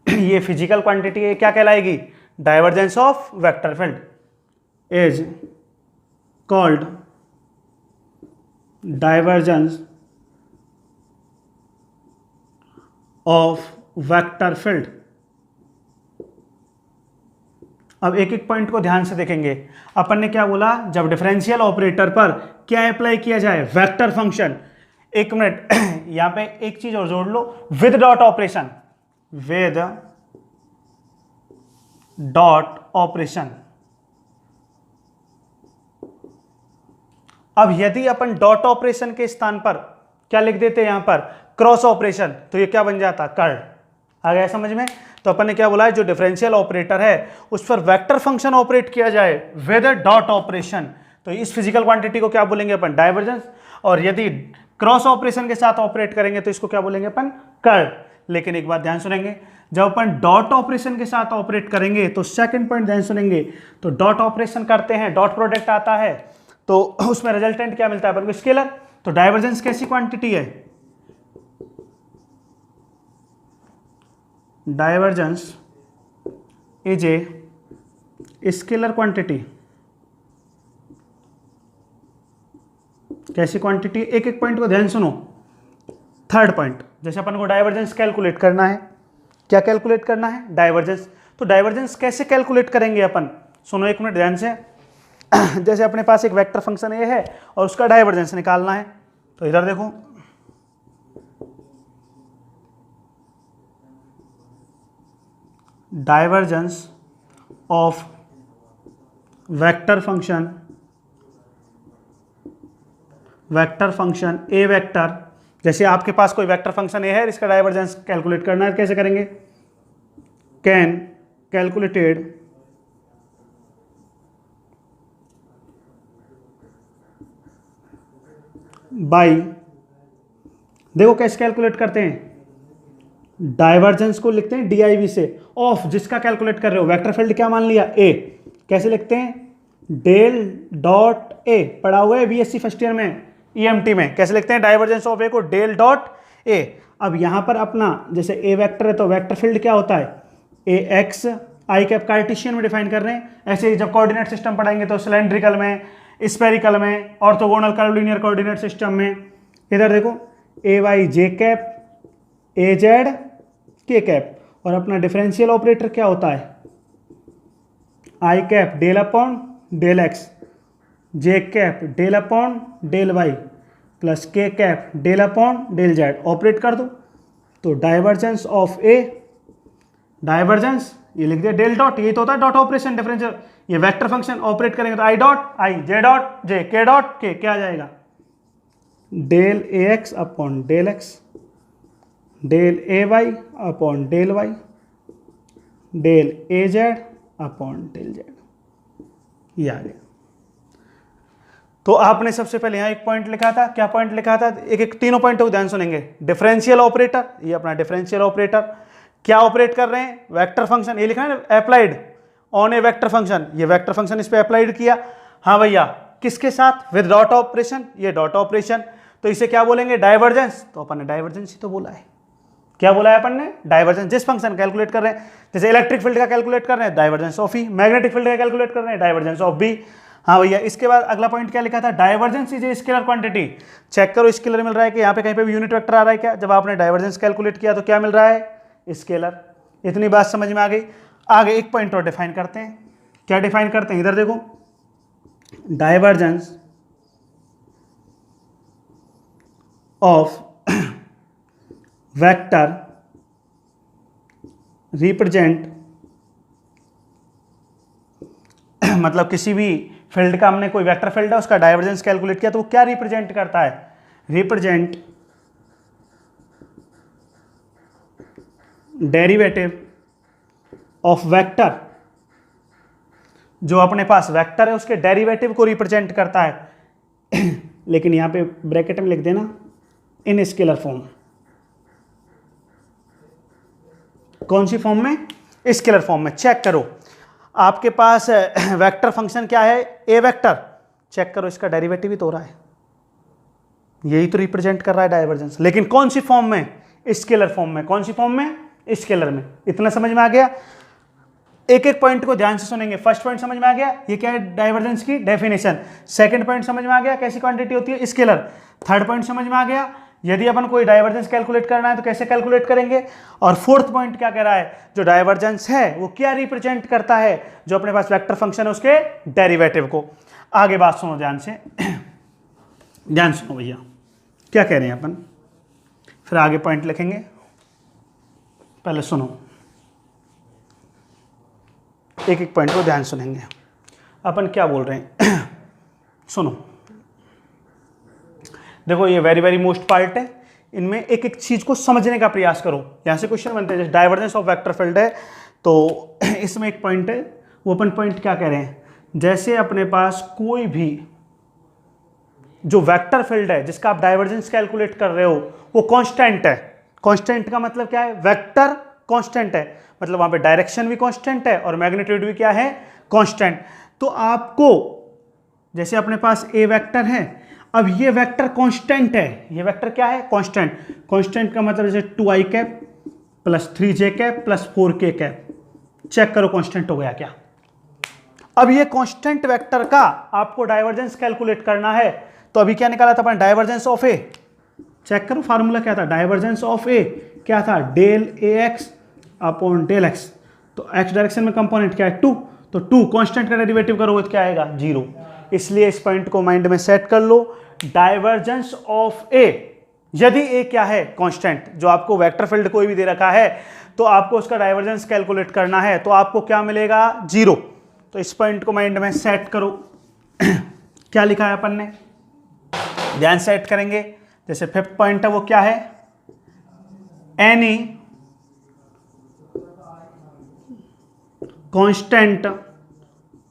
ये फिजिकल क्वांटिटी है, क्या कहलाएगी? Divergence of vector field is called divergence of vector field. अब एक एक पॉइंट को ध्यान से देखेंगे। अपन ने क्या बोला? जब डिफरेंशियल ऑपरेटर पर क्या अप्लाई किया जाए? Vector function. एक मिनट, यहां पे एक चीज और जोड़ लो, with dot operation, with dot operation. अब यदि अपन डॉट ऑपरेशन के स्थान पर क्या लिख देते हैं? यहां पर क्रॉस ऑपरेशन, तो ये क्या बन जाता? कर्ल। आ गया समझ में? तो अपन ने क्या बोला है? जो डिफरेंशियल ऑपरेटर है उस पर वेक्टर फंक्शन ऑपरेट किया जाए विद डॉट ऑपरेशन, तो इस फिजिकल क्वांटिटी को क्या बोलेंगे अपन? डाइवर्जेंस। और यदि क्रॉस ऑपरेशन के साथ ऑपरेट करेंगे तो इसको क्या बोलेंगे अपन? कर्ल। लेकिन एक बात ध्यान सुनेंगे, जब अपन डॉट ऑपरेशन के साथ ऑपरेट करेंगे तो सेकंड पॉइंट ध्यान सुनेंगे, तो डॉट ऑपरेशन करते हैं, डॉट प्रोडक्ट आता है, तो उसमें रिजल्टेंट क्या मिलता है अपन को? स्केलर। तो डाइवर्जेंस कैसी क्वांटिटी है? Divergence is a scalar quantity. कैसी क्वांटिटी? एक एक पॉइंट को ध्यान सुनो। थर्ड पॉइंट, जैसे अपन को डाइवर्जेंस कैलकुलेट करना है, क्या कैलकुलेट करना है? डाइवर्जेंस। तो डाइवर्जेंस कैसे कैलकुलेट करेंगे अपन? सुनो एक मिनट ध्यान से। जैसे अपने पास एक वेक्टर फंक्शन ए है और उसका डाइवर्जेंस निकालना है, तो इधर देखो, divergence of vector function A vector. जैसे आपके पास कोई वेक्टर फंक्शन ए है, इसका डाइवर्जेंस कैलकुलेट करना है, कैसे करेंगे? कैन कैलकुलेटेड बाई, देखो कैसे कैलकुलेट करते हैं? डाइवर्जेंस को लिखते हैं डीआईवी से, ऑफ जिसका कैलकुलेट कर रहे हो, वेक्टर फील्ड क्या मान लिया? ए। कैसे लिखते हैं? डेल डॉट ए, पढ़ा हुआ है बीएससी फर्स्ट ईयर में, ईएमटी में। कैसे लिखते हैं डाइवर्जेंस ऑफ ए को? Del dot A. अब यहां पर अपना जैसे ए वेक्टर है तो वेक्टर फील्ड क्या होता है? ए एक्स आई कैप, कार्टेशियन में डिफाइन कर रहे हैं। ऐसे ही जब कोऑर्डिनेट सिस्टम पढ़ाएंगे तो सिलेंड्रिकल में, स्फेरिकल में, ऑर्थोगोनल कर्वीलिनियर कोऑर्डिनेट सिस्टम में। इधर देखो, A y j cap, A z k cap. और अपना डिफरेंशियल ऑपरेटर क्या होता है? I cap del upon del x, j cap del upon del y, plus k cap del upon del z. Operate कर दो तो डाइवर्जेंस ऑफ ए, डाइवर्जेंस ये लिख दिया डेल डॉट, ये तो होता है डॉट ऑपरेशन डिफरेंशियल। ये वेक्टर फंक्शन ऑपरेट करेंगे तो I dot I, J dot J, के डॉट के, क्या आ जाएगा? Del A x upon del x, del A y upon del y, del A z upon del z. ये आ गया। तो आपने सबसे पहले यहां एक पॉइंट लिखा था, क्या पॉइंट लिखा था? एक एक तीनों पॉइंट को ध्यान सुनेंगे। डिफरेंशियल ऑपरेटर, ये अपना डिफरेंशियल ऑपरेटर क्या ऑपरेट कर रहे हैं? Vector function. ये लिखा है ना, applied on A vector function, ये वेक्टर फंक्शन इस पे अप्लाइड किया। हाँ भैया, किसके साथ? विद डॉट ऑपरेशन, ये डॉट ऑपरेशन। तो इसे क्या बोलेंगे? डाइवर्जेंस। तो अपन ने डाइवर्जेंस ही तो बोला है। क्या बोला है अपन ने? डाइवर्जेंस। जिस फंक्शन कैलकुलेट कर रहे हैं, जैसे इलेक्ट्रिक फील्ड का कैलकुलेट कर रहे हैं, divergence of E. Magnetic field का कैलकुलेट कर रहे हैं, डाइवर्जेंस ऑफ बी। हाँ भैया, इसके बाद अगला पॉइंट क्या लिखा था? Divergence is a scalar quantity. Check करो स्केलर मिल रहा है कि यहाँ पे कहीं पे भी यूनिट वेक्टर आ रहा है क्या? जब आपने डाइवर्जेंस कैलकुलेट किया तो क्या मिल रहा है? स्केलर। इतनी बात समझ में आ गई। आगे एक पॉइंट और डिफाइन करते हैं। क्या डिफाइन करते हैं? इधर देखो, डाइवर्जेंस ऑफ वेक्टर रिप्रेजेंट, मतलब किसी भी फील्ड का हमने कोई वेक्टर फील्ड है उसका डाइवर्जेंस कैलकुलेट किया तो वो क्या रिप्रेजेंट करता है? रिप्रेजेंट डेरिवेटिव ऑफ वेक्टर, जो अपने पास वेक्टर है उसके डेरिवेटिव को रिप्रेजेंट करता है। लेकिन यहां पे ब्रैकेट में लिख देना इन स्केलर फॉर्म। कौन सी फॉर्म में? स्केलर फॉर्म में। चेक करो, आपके पास वेक्टर फंक्शन क्या है? ए वेक्टर। चेक करो, इसका डेरिवेटिव ही तो हो रहा है। यही तो रिप्रेजेंट कर रहा है डाइवर्जेंस, लेकिन कौन सी फॉर्म में? स्केलर फॉर्म में। कौन सी फॉर्म में? स्केलर में। इतना समझ में आ गया? एक एक पॉइंट को ध्यान से सुनेंगे। फर्स्ट पॉइंट समझ में आ गया, ये क्या है डाइवर्जेंस की डेफिनेशन। सेकंड पॉइंट समझ में आ गया, कैसी क्वांटिटी होती है? स्केलर। थर्ड पॉइंट समझ में आ गया, यदि अपन कोई डाइवर्जेंस कैलकुलेट करना है तो कैसे कैलकुलेट करेंगे। और फोर्थ पॉइंट क्या कह रहा है, जो डाइवर्जेंस है वो क्या रिप्रेजेंट करता है, जो अपने पास वेक्टर फंक्शन है उसके डेरिवेटिव को। आगे बात सुनो ध्यान से, ध्यान सुनो भैया क्या कह रहे हैं अपन, फिर आगे पॉइंट लिखेंगे। पहले सुनो, एक एक पॉइंट को ध्यान सुनेंगे। अपन क्या बोल रहे हैं सुनो, देखो ये वेरी वेरी मोस्ट पार्ट है, इनमें एक एक चीज को समझने का प्रयास करो। यहां से क्वेश्चन बनते हैं, जैसे डाइवर्जेंस ऑफ वेक्टर फील्ड है, तो इसमें एक पॉइंट है, वो अपन पॉइंट क्या कह रहे हैं, जैसे अपने पास कोई भी जो वेक्टर फील्ड है जिसका आप डाइवर्जेंस कैलकुलेट कर रहे हो वो कांस्टेंट है। कांस्टेंट का मतलब क्या है, वेक्टर कांस्टेंट है, मतलब वहां पे डायरेक्शन भी कांस्टेंट है और मैग्नीट्यूड भी क्या है, कांस्टेंट। तो आपको जैसे अपने पास ए वेक्टर है, अब ये वेक्टर कांस्टेंट है, ये वेक्टर क्या है, कांस्टेंट। कांस्टेंट का मतलब जैसे 2i cap plus 3j cap plus 4k cap, check करो कांस्टेंट हो गया क्या। अब ये कांस्टेंट वेक्टर का आपको डाइवर्जेंस कैलकुलेट करना है, तो अभी क्या निकाला था अपन, डाइवर्जेंस ऑफ ए। चेक करो फार्मूला क्या था, डाइवर्जेंस ऑफ ए क्या था, del A x upon del x. तो एक्स डायरेक्शन में कंपोनेंट क्या है, 2, तो 2 कांस्टेंट का डेरिवेटिव करोगे तो क्या आएगा, 0। इसलिए इस पॉइंट को माइंड में सेट कर लो, डाइवर्जेंस ऑफ ए, यदि ए क्या है, कांस्टेंट, जो आपको वेक्टर फील्ड कोई भी दे रखा है तो आपको उसका डाइवर्जेंस कैलकुलेट करना है, तो आपको क्या मिलेगा, 0। तो इस पॉइंट को माइंड में सेट करो क्या लिखा है अपन ने, ध्यान सेट करेंगे। जैसे फिफ्थ पॉइंट है वो क्या है, any constant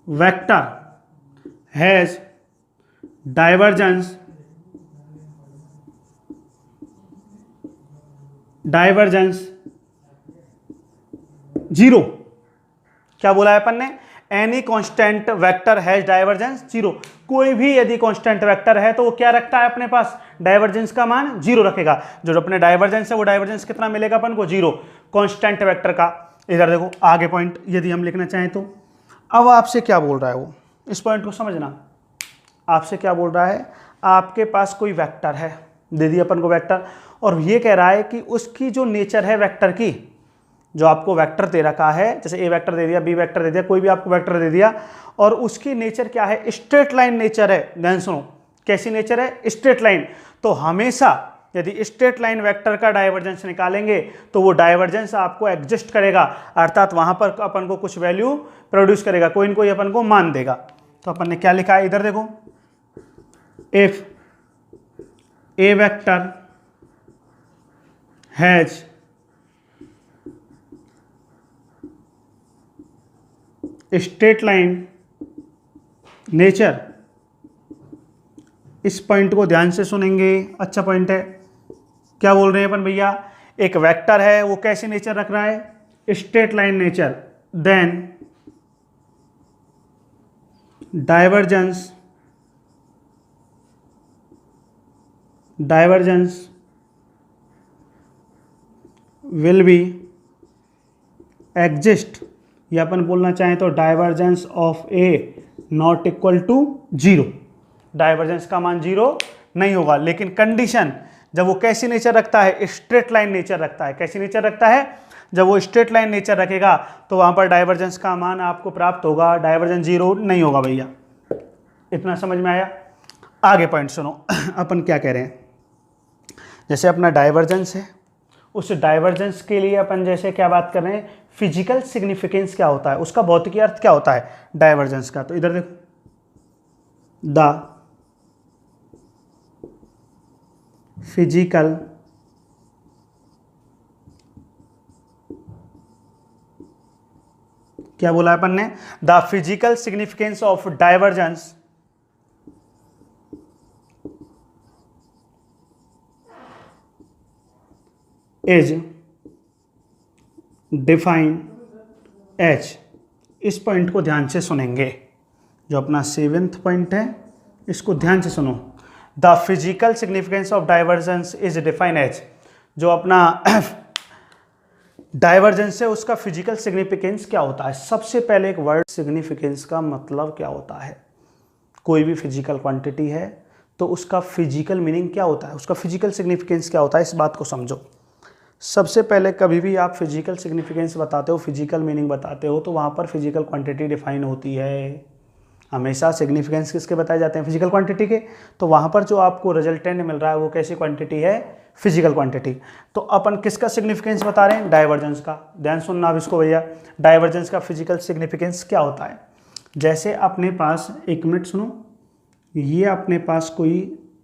vector has divergence 0। क्या बोला है अपन ने, any constant vector has divergence 0। कोई भी यदि कांस्टेंट वेक्टर है तो वो क्या रखता है अपने पास, डाइवर्जेंस का मान 0 रखेगा। जो अपने डाइवर्जेंस है वो डाइवर्जेंस कितना मिलेगा अपन को, 0 कांस्टेंट वेक्टर का। इधर देखो आगे पॉइंट यदि हम लिखना चाहें तो, अब आपसे क्या बोल रहा है वो, इस पॉइंट को समझना। आपसे क्या बोल रहा है, आपके पास कोई वेक्टर है, दे दिया अपन को वेक्टर, और ये कह रहा है कि उसकी जो नेचर है वेक्टर की, जो आपको वेक्टर दे रखा है, जैसे ए वेक्टर दे दिया, बी वेक्टर दे दिया, कोई भी आपको वेक्टर दे दिया, और उसकी नेचर क्या है, स्ट्रेट लाइन नेचर है। ध्यान सुनो, कैसी नेचर है, स्ट्रेट लाइन। तो हमेशा यदि स्ट्रेट लाइन वेक्टर का डाइवर्जेंस निकालेंगे तो वो डाइवर्जेंस आपको एग्जिस्ट करेगा, अर्थात वहां पर अपन को कुछ वैल्यू प्रोड्यूस करेगा, कोई न कोई अपन को मान देगा। तो अपन ने क्या लिखा है, इधर देखो, if A vector has straight line nature, इस पॉइंट को ध्यान से सुनेंगे, अच्छा पॉइंट है। क्या बोल रहे हैं अपन भैया, एक वेक्टर है वो कैसे नेचर रख रहा है, straight line nature, then divergence will be exist, या अपन बोलना चाहें तो divergence of A not equal to 0। Divergence का मान 0 नहीं होगा, लेकिन कंडीशन जब वो कैसी नेचर रखता है, स्ट्रेट लाइन नेचर रखता है। कैसी नेचर रखता है, जब वो स्ट्रेट लाइन नेचर रखेगा तो वहां पर डाइवर्जेंस का मान आपको प्राप्त होगा, डाइवर्जेंस 0 नहीं होगा भैया। इतना समझ में आया। आगे पॉइंट सुनो अपन क्या कह रहे हैं, जैसे अपना डाइवर्जेंस है, उस डाइवर्जेंस के लिए अपन जैसे क्या बात कर रहे हैं, फिजिकल सिग्निफिकेंस क्या होता है, उसका भौतिकी अर्थ क्या होता है डाइवर्जेंस का। तो इधर देखो, द फिजिकल क्या बोला अपन ने, the physical significance of divergence is define H. इस पॉइंट को ध्यान से सुनेंगे, जो अपना 7th पॉइंट है इसको ध्यान से सुनो। The physical significance of divergence is defined as, जो अपना डाइवर्जेंस है उसका फिजिकल सिग्निफिकेंस क्या होता है। सबसे पहले एक वर्ड, सिग्निफिकेंस का मतलब क्या होता है। कोई भी फिजिकल क्वांटिटी है तो उसका फिजिकल मीनिंग क्या होता है, उसका फिजिकल सिग्निफिकेंस क्या होता है, इस बात को समझो। सबसे पहले कभी भी आप फिजिकल सिग्निफिकेंस बताते हो, फिजिकल मीनिंग बताते हो, तो वहाँ पर फिजिकल क्वांटिटी डिफाइन होती है। हमेशा सिग्निफिकेंस किसके बताए जाते हैं, फिजिकल क्वांटिटी के। तो वहाँ पर जो आपको रिजल्टेंट मिल रहा है वो कैसी क्वांटिटी है, फिजिकल क्वांटिटी। तो अपन किसका सिग्निफिकेंस बता रहे हैं, डाइवर्जेंस का। ध्यान सुनना अब इसको भैया, डाइवर्जेंस का फिजिकल सिग्निफिकेंस क्या होता है। जैसे अपने पास, एक मिनट सुनो, ये अपने पास कोई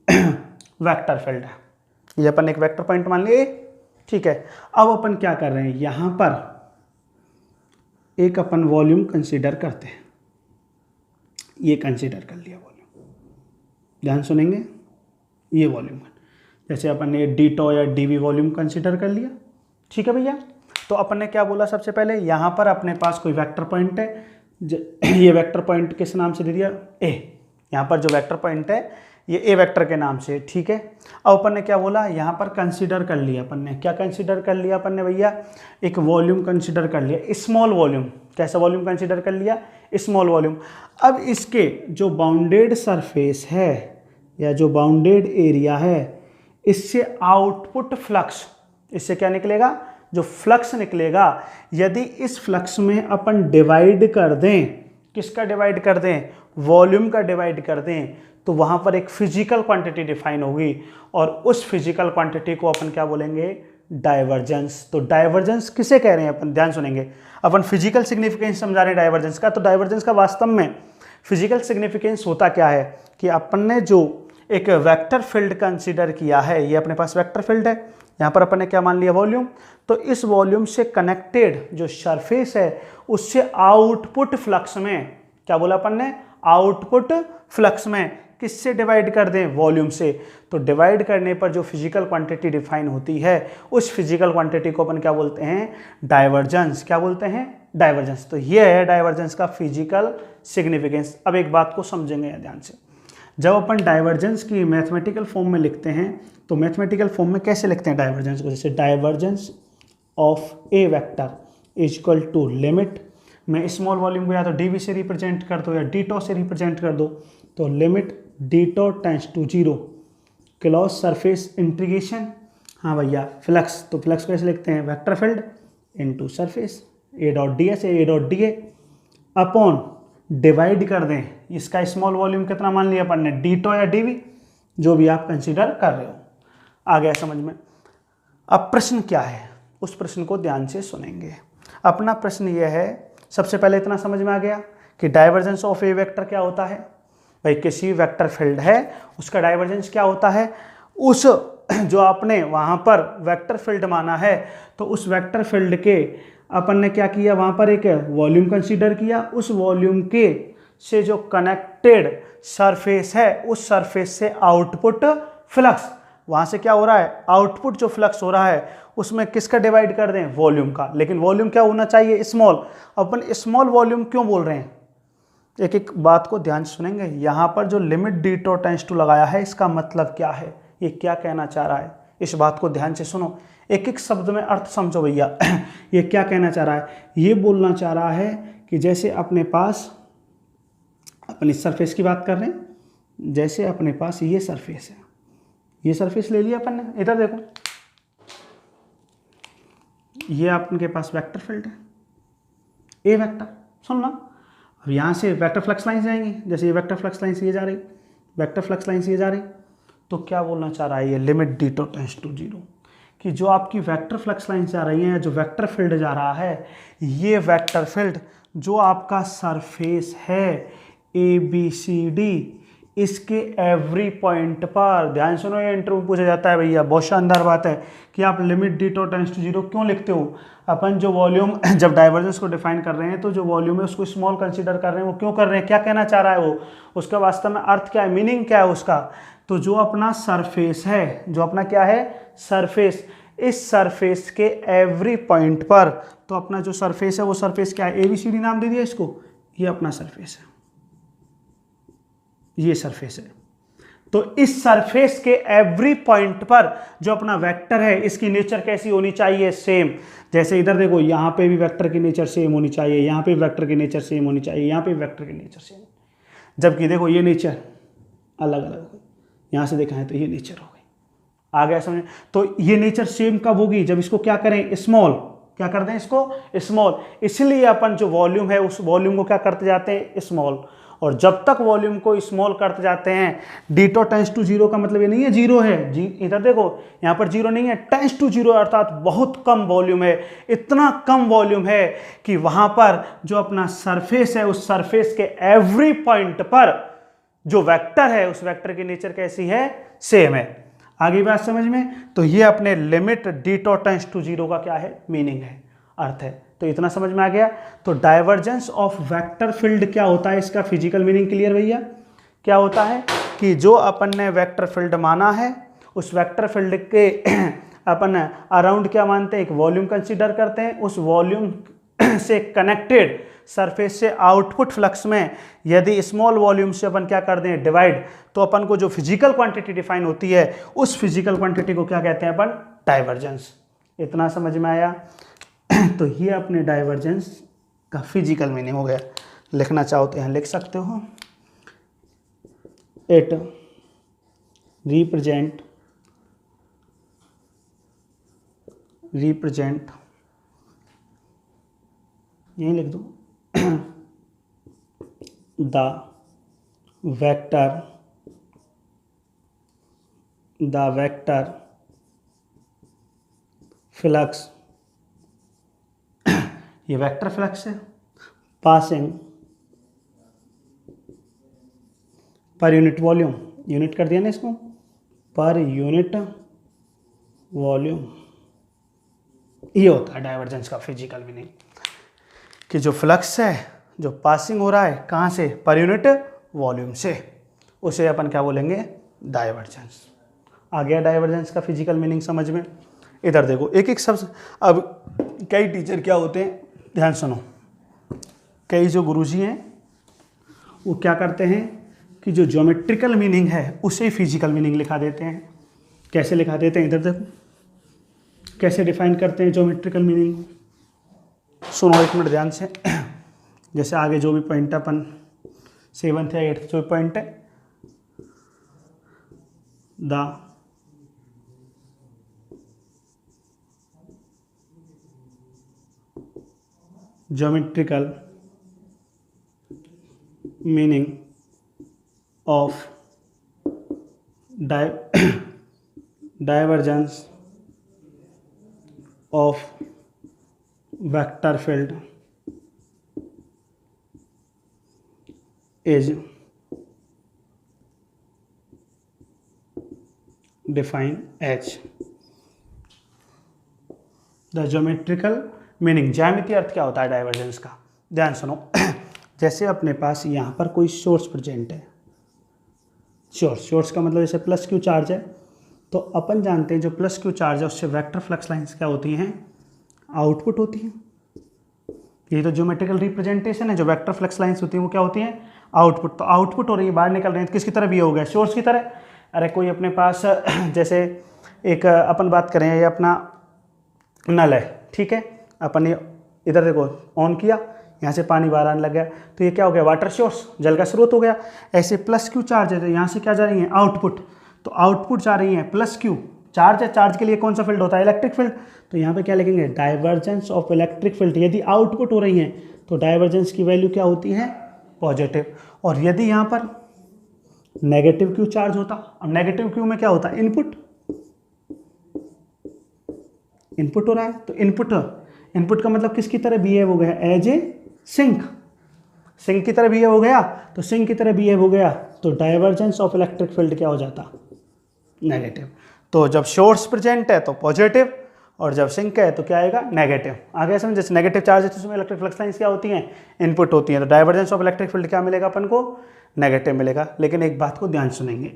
वेक्टर फील्ड है, ये अपन एक वेक्टर पॉइंट मान लिए, ठीक है। अब अपन क्या कर रहे हैं, यहां पर एक अपन वॉल्यूम कंसीडर करते हैं, ये कंसीडर कर लिया वॉल्यूम, ध्यान सुनेंगे, ये वॉल्यूम। जैसे अपन ने डी-टो या डी-वी वॉल्यूम कंसीडर कर लिया, ठीक है भैया। तो अपन ने क्या बोला, सबसे पहले यहां पर अपने पास कोई वेक्टर पॉइंट है, ये वेक्टर पॉइंट किस नाम से दे दिया, ए। यहाँ पर जो वेक्टर पॉइंट है ये ए वेक्टर के नाम से, ठीक है। अब अपन ने क्या बोला, यहाँ पर कंसीडर कर लिया अपन ने, क्या कंसीडर कर लिया अपन ने भैया, एक वॉल्यूम कंसीडर कर लिया, स्मॉल वॉल्यूम। कैसा वॉल्यूम कंसीडर कर लिया, स्मॉल वॉल्यूम। अब इसके जो बाउंडेड सरफेस है या जो बाउंडेड एरिया है, इससे आउटपुट फ्लक्स, इससे क्या निकलेगा, जो फ्लक्स निकलेगा, यदि इस फ्लक्स में अपन डिवाइड कर दें, किसका डिवाइड कर दें, वॉल्यूम का डिवाइड कर दें, तो वहां पर एक फिजिकल क्वांटिटी डिफाइन होगी, और उस फिजिकल क्वांटिटी को अपन क्या बोलेंगे, डाइवर्जेंस। तो डाइवर्जेंस किसे कह रहे हैं अपन, ध्यान सुनेंगे। अपन फिजिकल सिग्निफिकेंस समझा रहे हैं डाइवर्जेंस का, तो डाइवर्जेंस का वास्तव में फिजिकल सिग्निफिकेंस होता क्या है कि अपन ने जो एक वेक्टर फील्ड कंसीडर किया है, ये अपने पास वेक्टर फील्ड है, यहाँ पर अपन ने क्या मान लिया, वॉल्यूम। तो इस वॉल्यूम से कनेक्टेड जो सरफेस है उससे आउटपुट फ्लक्स में, क्या बोला अपन ने, आउटपुट फ्लक्स में किससे डिवाइड कर दें, वॉल्यूम से। तो डिवाइड करने पर जो फिजिकल क्वांटिटी डिफाइन होती है, उस फिजिकल क्वांटिटी को अपन क्या बोलते हैं, डाइवर्जेंस। क्या बोलते हैं, डाइवर्जेंस। तो ये है डाइवर्जेंस का फिजिकल सिग्निफिकेंस। अब एक बात को समझेंगे ध्यान से, जब अपन डाइवर्जेंस की मैथमेटिकल फॉर्म में लिखते हैं, तो मैथमेटिकल फॉर्म में कैसे लिखते हैं डाइवर्जेंस को, जैसे divergence of A vector is equal to limit, मैं स्मॉल वॉल्यूम को या तो डी-वी से रिप्रेजेंट कर दो या डी-टो से रिप्रेजेंट कर दो, तो limit d tau tends to 0 close surface integration, हाँ भैया फ्लक्स, तो फ्लक्स कैसे लिखते हैं, vector field into surface, A dot d s A dot d A upon divide कर दें, इसका स्मॉल वॉल्यूम कितना मान लिया अपन ने, डी-टो या डी-वी, जो भी आप कंसीडर कर रहे हो। आ गया समझ में। अब प्रश्न क्या है, उस प्रश्न को ध्यान से सुनेंगे। अपना प्रश्न यह है, सबसे पहले इतना समझ में आ गया कि डाइवर्जेंस ऑफ ए वेक्टर क्या होता है। भाई किसी वेक्टर फील्ड है उसका डाइवर्जेंस क्या होता है, उस जो आपने वहां पर वेक्टर फील्ड माना है, तो उस वेक्टर फील्ड के अपन ने क्या किया, वहां पर एक वॉल्यूम कंसीडर किया, उस वॉल्यूम के से जो कनेक्टेड सरफेस है, उस सरफेस से आउटपुट फ्लक्स, वहां से क्या हो रहा है, आउटपुट जो फ्लक्स हो रहा है उसमें किसका डिवाइड कर दें, वॉल्यूम का। लेकिन वॉल्यूम क्या होना चाहिए, स्मॉल। अपन स्मॉल वॉल्यूम क्यों बोल रहे हैं, एक एक बात को ध्यान से सुनेंगे। यहां पर जो लिमिट डी-टो टेंड्स टू लगाया है, इसका मतलब क्या है, ये क्या कहना चाह रहा है, इस बात को ध्यान से सुनो, एक एक शब्द में अर्थ समझो भैया। ये क्या कहना चाह रहा है, ये बोलना चाह रहा है कि जैसे अपने पास, अपन इस सरफेस की बात कर रहे हैं, जैसे अपने पास ये सरफेस है, ये सरफेस ले लिया अपन ने, इधर देखो, ये आपके पास वेक्टर फील्ड है, ए वेक्टर, सुनना। अब यहाँ से वेक्टर फ्लक्स लाइन जाएंगी, जैसे ये वेक्टर फ्लक्स लाइन से ये जा रही, वेक्टर फ्लक्स लाइन से ये जा रही, तो क्या बोलना चाह रहा है ये लिमिट डी-टो टेंड्स टू 0, कि जो आपकी वेक्टर फ्लक्स लाइन जा रही है, जो वेक्टर फील्ड जा रहा है, ये वेक्टर फील्ड जो आपका सरफेस है ए बी सी डी, इसके एवरी पॉइंट पर, ध्यान सुनो, ये इंटरव्यू पूछा जाता है भैया, बहुत शानदार बात है कि आप लिमिट डी-टो टेंड्स टू 0 क्यों लिखते हो। अपन जो वॉल्यूम, जब डाइवर्जेंस को डिफाइन कर रहे हैं, तो जो वॉल्यूम है उसको स्मॉल कंसीडर कर रहे हैं, वो क्यों कर रहे हैं, क्या कहना चाह रहा है वो, उसका वास्तव में अर्थ क्या है, मीनिंग क्या है उसका। तो जो अपना सरफेस है, जो अपना क्या है सरफेस, इस सरफेस के एवरी पॉइंट पर, तो अपना जो सरफेस है वो सरफेस क्या है, ABCD नाम दे दिया इसको, ये अपना सरफेस है, ये सरफेस है। तो इस सरफेस के एवरी पॉइंट पर जो अपना वेक्टर है इसकी नेचर कैसी होनी चाहिए, सेम। जैसे इधर देखो, यहाँ पे भी वेक्टर की नेचर सेम होनी चाहिए, यहाँ पे वेक्टर की नेचर सेम होनी चाहिए, यहाँ पे वेक्टर की नेचर सेम। जबकि देखो ये नेचर अलग अलग है, यहाँ से देखा है तो ये नेचर हो गई। आ गया समझ? तो ये नेचर सेम कब होगी, जब इसको क्या करें, स्मॉल, क्या कर दें इसको, स्मॉल। इसलिए अपन जो वॉल्यूम है उस वॉल्यूम को क्या करते जाते हैं, स्मॉल। और जब तक वॉल्यूम को स्मॉल करते जाते हैं, d टेंस टू जीरो का मतलब ये नहीं है जीरो है, इधर देखो यहाँ पर जीरो नहीं है, टेंस टू जीरो अर्थात बहुत कम वॉल्यूम है। इतना कम वॉल्यूम है कि वहां पर जो अपना सरफेस है उस सरफेस के एवरी पॉइंट पर जो वेक्टर है उस वेक्टर की नेचर कैसी है, सेम है। आगे बात समझ में? तो ये अपने limit d tends to zero का क्या है, मीनिंग है, अर्थ है। तो इतना समझ में आ गया। तो डाइवर्जेंस ऑफ वेक्टर फील्ड क्या होता है, इसका फिजिकल मीनिंग क्लियर भैया? क्या होता है कि जो अपन ने वेक्टर फील्ड माना है उस वेक्टर फील्ड के अपन अराउंड क्या मानते हैं, एक वॉल्यूम कंसीडर करते हैं। उस वॉल्यूम से कनेक्टेड सरफेस से आउटपुट फ्लक्स में यदि स्मॉल वॉल्यूम से अपन क्या कर दें, डिवाइड, तो अपन को जो फिजिकल क्वांटिटी डिफाइन होती है उस फिजिकल क्वांटिटी को क्या कहते हैं अपन, डाइवर्जेंस। इतना समझ में आया? तो ये अपने डाइवर्जेंस का फिजिकल मीनिंग हो गया। लिखना चाहो तो यहाँ लिख सकते हो, इट रिप्रेजेंट यहीं लिख दो द वेक्टर फ्लक्स, ये वेक्टर फ्लक्स है, passing per unit volume, unit कर दिया ना इसको, पर यूनिट वॉल्यूम। ये होता है डाइवर्जेंस का फिजिकल मीनिंग, कि जो फ्लक्स है जो पासिंग हो रहा है कहाँ से, पर यूनिट वॉल्यूम से, उसे अपन क्या बोलेंगे, डाइवर्जेंस। आ गया डाइवर्जेंस का फिजिकल मीनिंग समझ में? इधर देखो एक एक शब्द। अब कई टीचर क्या होते हैं, ध्यान सुनो, कई जो गुरुजी हैं वो क्या करते हैं कि जो ज्योमेट्रिकल मीनिंग है उसे फिजिकल मीनिंग लिखा देते हैं। कैसे लिखा देते हैं, इधर देखो कैसे डिफाइन करते हैं ज्योमेट्रिकल मीनिंग। सुनो एक मिनट ध्यान से। जैसे आगे जो भी पॉइंट अपन 7th या 8th जो पॉइंट है, the geometrical meaning of divergence of vector field is defined as the geometrical meaning। ज्यामितीय अर्थ क्या होता है डाइवर्जेंस का, ध्यान सुनो। जैसे अपने पास यहाँ पर कोई सोर्स प्रेजेंट है, सोर्स का मतलब जैसे प्लस क्यू चार्ज है, तो अपन जानते हैं जो प्लस क्यू चार्ज है उससे वेक्टर फ्लक्स लाइंस क्या होती हैं, आउटपुट होती हैं। ये तो ज्योमेट्रिकल रिप्रेजेंटेशन है, जो वेक्टर फ्लक्स लाइंस होती हैं वो क्या होती हैं, आउटपुट। तो आउटपुट हो रही है, बाहर निकल रही है, तो किसकी तरह ये हो गया, सोर्स की तरह। अरे कोई अपने पास जैसे एक अपन बात करें, ये अपना नल है, ठीक है, अपन ये इधर देखो ऑन किया, यहाँ से पानी बाहर आने लग गया, तो ये क्या हो गया, वाटर सोर्स, जल का स्रोत हो गया। ऐसे प्लस क्यू चार्ज है तो यहाँ से क्या जा रही है, आउटपुट, तो आउटपुट जा रही है प्लस क्यू। चार्ज है, चार्ज के लिए कौन सा फील्ड होता है, इलेक्ट्रिक फील्ड। तो यहाँ पे क्या लिखेंगे, डाइवर्जेंस ऑफ इलेक्ट्रिक फील्ड। यदि आउटपुट हो रही है तो डाइवर्जेंस की वैल्यू क्या होती है, पॉजिटिव। और यदि यहाँ पर नेगेटिव क्यू चार्ज होता, अब नेगेटिव क्यू में क्या होता है, इनपुट हो रहा है, तो इनपुट का मतलब किसकी तरह बिहेव हो गया, एज ए सिंक की तरह बिहेव हो गया। तो सिंक की तरह बिहेव हो गया तो डाइवर्जेंस ऑफ इलेक्ट्रिक फील्ड क्या हो जाता, नेगेटिव। तो जब सोर्स प्रेजेंट है तो पॉजिटिव, और जब सिंक है तो क्या आएगा, नेगेटिव। आगे समझ, जैसे नेगेटिव चार्ज है तो उसमें इलेक्ट्रिक फ्लक्स लाइंस क्या होती हैं, इनपुट होती हैं। तो डाइवर्जेंस ऑफ इलेक्ट्रिक फील्ड क्या मिलेगा अपन को, नेगेटिव मिलेगा। लेकिन एक बात को ध्यान सुनेंगे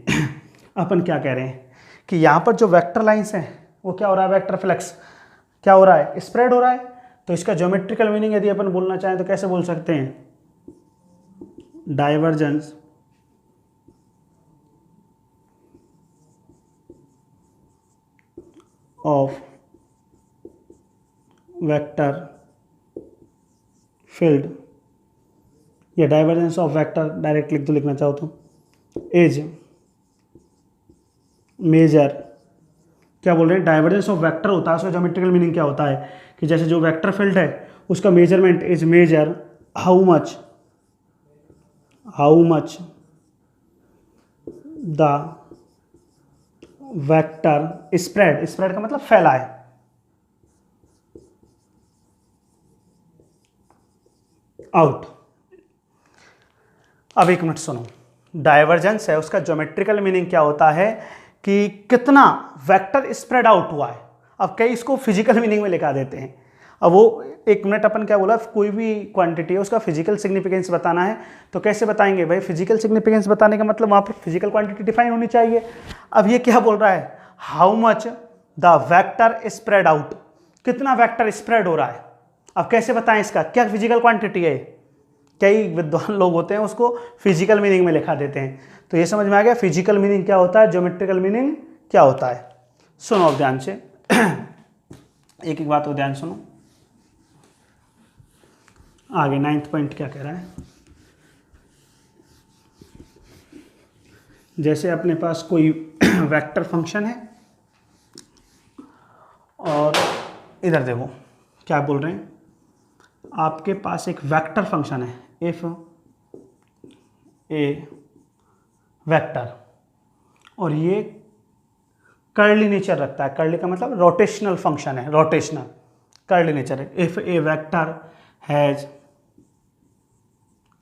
अपन क्या कह रहे हैं कि यहाँ पर जो वेक्टर लाइंस हैं वो क्या हो रहा है, वेक्टर फ्लक्स क्या हो रहा है, स्प्रेड हो रहा है। तो इसका ज्योमेट्रिकल मीनिंग यदि अपन बोलना चाहें तो कैसे बोल सकते हैं, डाइवर्जेंस ऑफ वेक्टर फील्ड, या डाइवर्जेंस ऑफ वेक्टर डायरेक्ट लिख दो लिखना चाहो तो, इज मेजर, क्या बोल रहे हैं, डाइवर्जेंस ऑफ वेक्टर होता है, उसका ज्योमेट्रिकल मीनिंग क्या होता है कि जैसे जो वेक्टर फील्ड है उसका measurement is major how much the vector spread का मतलब फैला है, आउट। अब एक मिनट सुनो, डाइवर्जेंस है उसका ज्योमेट्रिकल मीनिंग क्या होता है कि कितना वेक्टर स्प्रेड आउट हुआ है। अब कई इसको फिजिकल मीनिंग में लिखा देते हैं। अब वो एक मिनट अपन क्या बोला, कोई भी क्वांटिटी है उसका फिजिकल सिग्निफिकेंस बताना है तो कैसे बताएंगे भाई, फिजिकल सिग्निफिकेंस बताने का मतलब वहाँ पर फिजिकल क्वांटिटी डिफाइन होनी चाहिए। अब ये क्या बोल रहा है, how much the vector spread out, कितना वेक्टर स्प्रेड हो रहा है। अब कैसे बताएं इसका, क्या फिजिकल क्वांटिटी है। कई विद्वान लोग होते हैं उसको फिजिकल मीनिंग में लिखा देते हैं। तो ये समझ में आ गया फिजिकल मीनिंग क्या होता है, ज्योमेट्रिकल मीनिंग क्या होता है। सुनो अब ध्यान से एक एक बात को ध्यान सुनो। आगे 9th पॉइंट क्या कह रहा है, जैसे अपने पास कोई वेक्टर फंक्शन है और इधर देखो क्या बोल रहे हैं, आपके पास एक वेक्टर फंक्शन है, इफ ए वेक्टर, और ये कर्ली नेचर रखता है। कर्ली का मतलब रोटेशनल फंक्शन है, रोटेशनल कर्ली नेचर है। If A vector has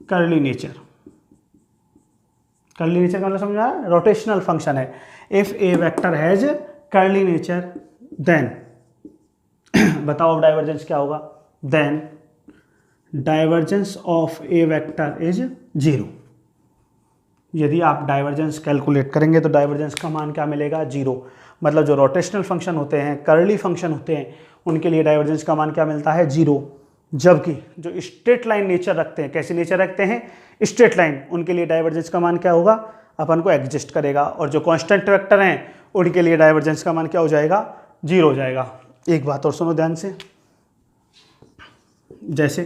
curly nature, curly nature का मतलब समझ आ रहा है, रोटेशनल फंक्शन है। If A vector has curly nature then बताओ अब डाइवर्जेंस क्या होगा, then divergence of A vector is 0। यदि आप डाइवर्जेंस कैलकुलेट करेंगे तो डाइवर्जेंस का मान क्या मिलेगा, 0। मतलब जो रोटेशनल फंक्शन होते हैं, कर्ली फंक्शन होते हैं, उनके लिए डाइवर्जेंस का मान क्या मिलता है, 0। जबकि जो स्ट्रेट लाइन नेचर रखते हैं, कैसे नेचर रखते हैं, स्ट्रेट लाइन, उनके लिए डाइवर्जेंस का मान क्या होगा, अपन को एग्जिस्ट करेगा। और जो कांस्टेंट वेक्टर हैं उनके लिए डाइवर्जेंस का मान क्या हो जाएगा, 0 हो जाएगा। एक बात और सुनो ध्यान से, जैसे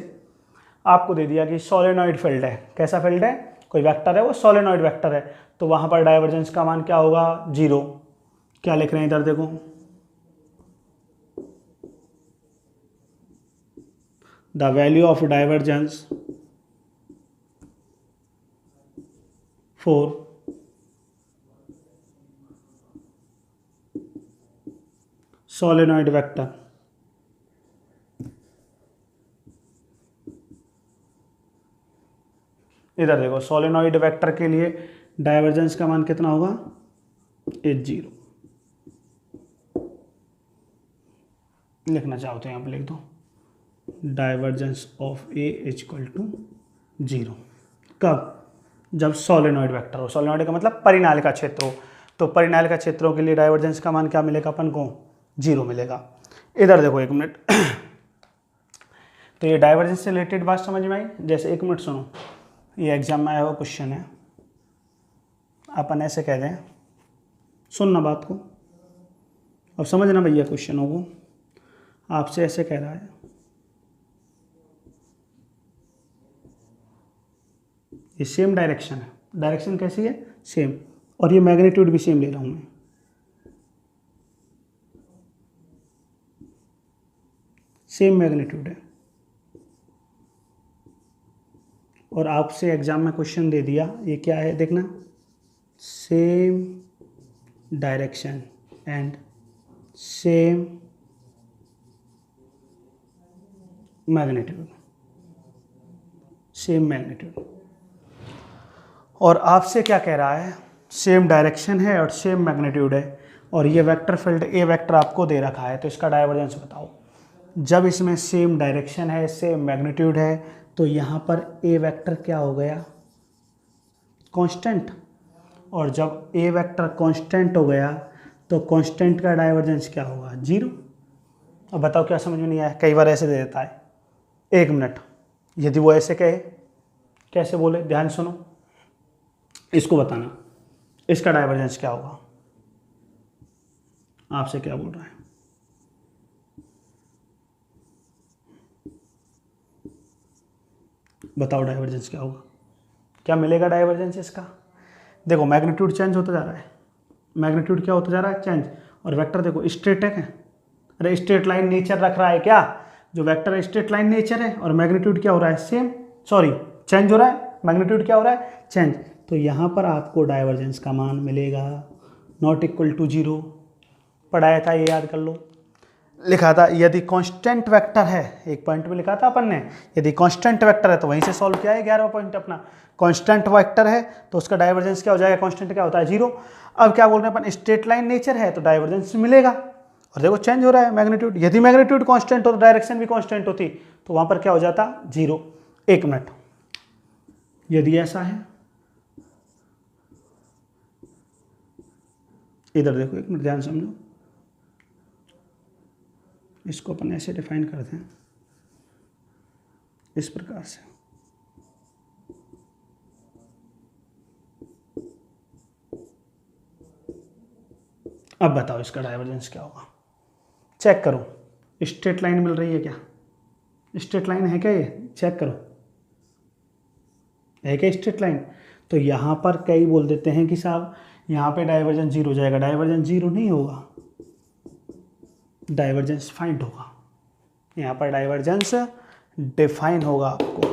आपको दे दिया कि सोलेनॉइड फील्ड है, कैसा फील्ड है, कोई वेक्टर है वो सोलेनॉइड वेक्टर है, तो वहां पर डाइवर्जेंस का मान क्या होगा, 0। क्या लिख रहे हैं इधर देखो, the value of divergence for solenoid vector इधर देखो, सोलेनॉइड वेक्टर के लिए डाइवर्जेंस का मान कितना होगा, 0। लिखना चाहो तो यहाँ पे लिख दो, divergence of A is equal to 0। कब, जब सोलेनॉइड वेक्टर हो, सोलेनॉइड का मतलब परिनाल का क्षेत्र हो, तो परिनाल का क्षेत्रों के लिए डाइवर्जेंस का मान क्या मिलेगा अपन को, 0 मिलेगा। इधर देखो एक मिनट तो ये डाइवर्जेंस से रिलेटेड बात समझ में आई। जैसे एक मिनट सुनो, ये एग्जाम में आया हुआ क्वेश्चन है, अपन ऐसे कह दें, सुनना बात को, अब समझना भैया क्वेश्चनों को। आपसे ऐसे कह रहा है, ये सेम डायरेक्शन है, डायरेक्शन कैसी है, सेम, और ये मैग्नीट्यूड भी सेम ले रहा हूं मैं, सेम मैग्नीट्यूड है, और आपसे एग्जाम में क्वेश्चन दे दिया, ये क्या है देखना, same direction and same magnitude, same magnitude. और आपसे क्या कह रहा है, सेम डायरेक्शन है और सेम मैग्नीट्यूड है, और ये वेक्टर फील्ड ए वेक्टर आपको दे रखा है, तो इसका डाइवर्जेंस बताओ। जब इसमें सेम डायरेक्शन है, सेम मैग्नीट्यूड है, तो यहाँ पर ए वेक्टर क्या हो गया, कांस्टेंट, और जब ए वेक्टर कांस्टेंट हो गया तो कांस्टेंट का डाइवर्जेंस क्या होगा, 0। अब बताओ क्या समझ में नहीं आया, कई बार ऐसे दे देता है। एक मिनट, यदि वो ऐसे कहे, कैसे बोले, ध्यान सुनो, इसको बताना, इसका डाइवर्जेंस क्या होगा, आपसे क्या बोल रहा है, बताओ डाइवर्जेंस क्या होगा, क्या मिलेगा डाइवर्जेंस इसका। देखो मैग्नीट्यूड चेंज होता जा रहा है, मैग्नीट्यूड क्या होता जा रहा है, चेंज। और वेक्टर देखो स्ट्रेट है, अरे स्ट्रेट लाइन नेचर रख रहा है क्या, जो वेक्टर है स्ट्रेट लाइन नेचर है, और मैग्नीट्यूड क्या हो रहा है, सेम, सॉरी चेंज हो रहा है, मैग्नीट्यूड क्या हो रहा है, चेंज। तो यहाँ पर आपको डाइवर्जेंस का मान मिलेगा नॉट इक्वल टू 0। पढ़ाया था ये, याद कर लो, लिखा था यदि कांस्टेंट वेक्टर है, एक पॉइंट में लिखा था अपन ने, यदि कांस्टेंट वेक्टर है तो वहीं से सॉल्व किया है 11वां पॉइंट अपना। कांस्टेंट वेक्टर है तो उसका डाइवर्जेंस क्या हो जाएगा, कांस्टेंट क्या होता है, 0। अब क्या बोल रहे हैं अपन, स्ट्रेट लाइन नेचर है तो डाइवर्जेंस मिलेगा, और देखो चेंज हो रहा है मैग्नीट्यूड, यदि मैग्नीट्यूड कांस्टेंट हो तो डायरेक्शन भी कांस्टेंट होती, तो वहां पर क्या हो जाता, 0। एक मिनट, यदि ऐसा है, इधर देखो एक मिनट ध्यान समझो, इसको अपन ऐसे डिफाइन करते हैं इस प्रकार से, अब बताओ इसका डाइवर्जेंस क्या होगा, चेक करो, स्ट्रेट लाइन मिल रही है क्या, स्ट्रेट लाइन है क्या ये, चेक करो है क्या स्ट्रेट लाइन। तो यहाँ पर कई बोल देते हैं कि साहब यहाँ पे डाइवर्जेंस 0 हो जाएगा, डाइवर्जेंस 0 नहीं होगा, डाइवर्जेंस फाइंड होगा, यहाँ पर डाइवर्जेंस डिफाइन होगा आपको,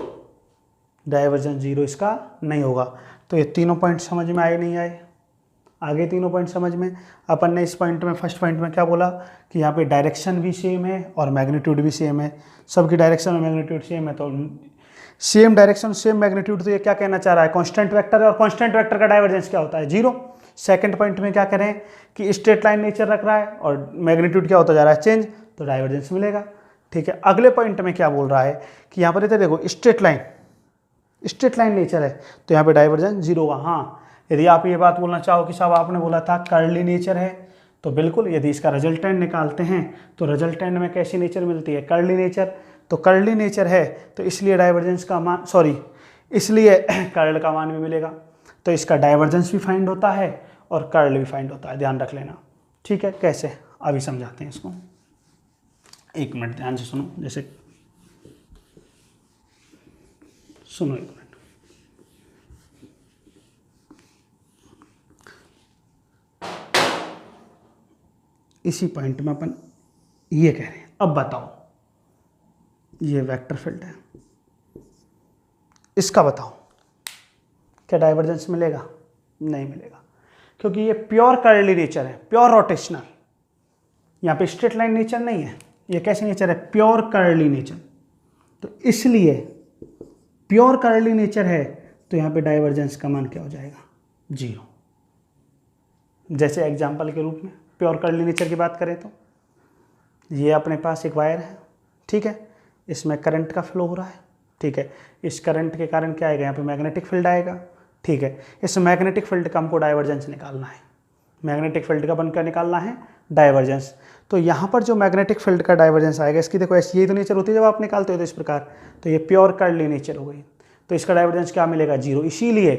डाइवर्जेंस 0 इसका नहीं होगा। तो ये तीनों पॉइंट समझ में आए नहीं आए, आगे तीनों पॉइंट समझ में। अपन ने इस पॉइंट में, फर्स्ट पॉइंट में क्या बोला कि यहाँ पे डायरेक्शन भी सेम है और मैग्नीट्यूड भी सेम है, सबकी डायरेक्शन और मैग्नीट्यूड सेम है, तो सेम डायरेक्शन सेम मैग्नीट्यूड, तो ये क्या कहना चाह रहा है, कांस्टेंट वेक्टर है, और कांस्टेंट वेक्टर का डाइवर्जेंस क्या होता है, 0। सेकंड पॉइंट में क्या करें कि स्ट्रेट लाइन नेचर रख रहा है और मैग्नीट्यूड क्या होता जा रहा है, चेंज, तो डाइवर्जेंस मिलेगा, ठीक है। अगले पॉइंट में क्या बोल रहा है कि यहाँ पर इधर देखो स्ट्रेट लाइन नेचर है तो यहाँ पे डाइवर्जेंस 0 होगा। हाँ, यदि आप ये बात बोलना चाहो कि साहब आपने बोला था कर्ली नेचर है, तो बिल्कुल यदि इसका रिजल्टेंट निकालते हैं तो रिजल्टेंट में कैसी नेचर मिलती है, कर्ली नेचर। तो कर्ली नेचर है तो इसलिए डाइवर्जेंस का मान, सॉरी इसलिए कर्ल का मान भी मिलेगा, तो इसका डाइवर्जेंस भी फाइंड होता है और कर्ल भी फाइंड होता है, ध्यान रख लेना, ठीक है। कैसे, अभी समझाते हैं इसको, एक मिनट ध्यान से सुनो, जैसे सुनो एक मिनट, इसी पॉइंट में अपन ये कह रहे हैं, अब बताओ ये वेक्टर फील्ड है, इसका बताओ क्या डाइवर्जेंस मिलेगा, नहीं मिलेगा, क्योंकि ये प्योर कर्ली नेचर है, प्योर रोटेशनल, यहाँ पे स्ट्रेट लाइन नेचर नहीं है, ये कैसे नेचर है, प्योर कर्ली नेचर। तो इसलिए प्योर कर्ली नेचर है तो यहाँ पे डाइवर्जेंस का मान क्या हो जाएगा, 0। जैसे एग्जाम्पल के रूप में प्योर कर्ली नेचर की बात करें तो ये अपने पास एक वायर है, ठीक है, इसमें करंट का फ्लो हो रहा है, ठीक है, इस करंट के कारण क्या आएगा, यहाँ पे मैग्नेटिक फील्ड आएगा, ठीक है। इस मैग्नेटिक फील्ड का हमको डाइवर्जेंस निकालना है, मैग्नेटिक फील्ड का बन क्या निकालना है, डाइवर्जेंस। तो यहाँ पर जो मैग्नेटिक फील्ड का डाइवर्जेंस आएगा, इसकी देखो ऐसी यही तो नेचर होती है जब आप निकालते हो तो इस प्रकार, तो ये प्योर कर्ली नेचर हो गई, तो इसका डाइवर्जेंस क्या मिलेगा, 0। इसीलिए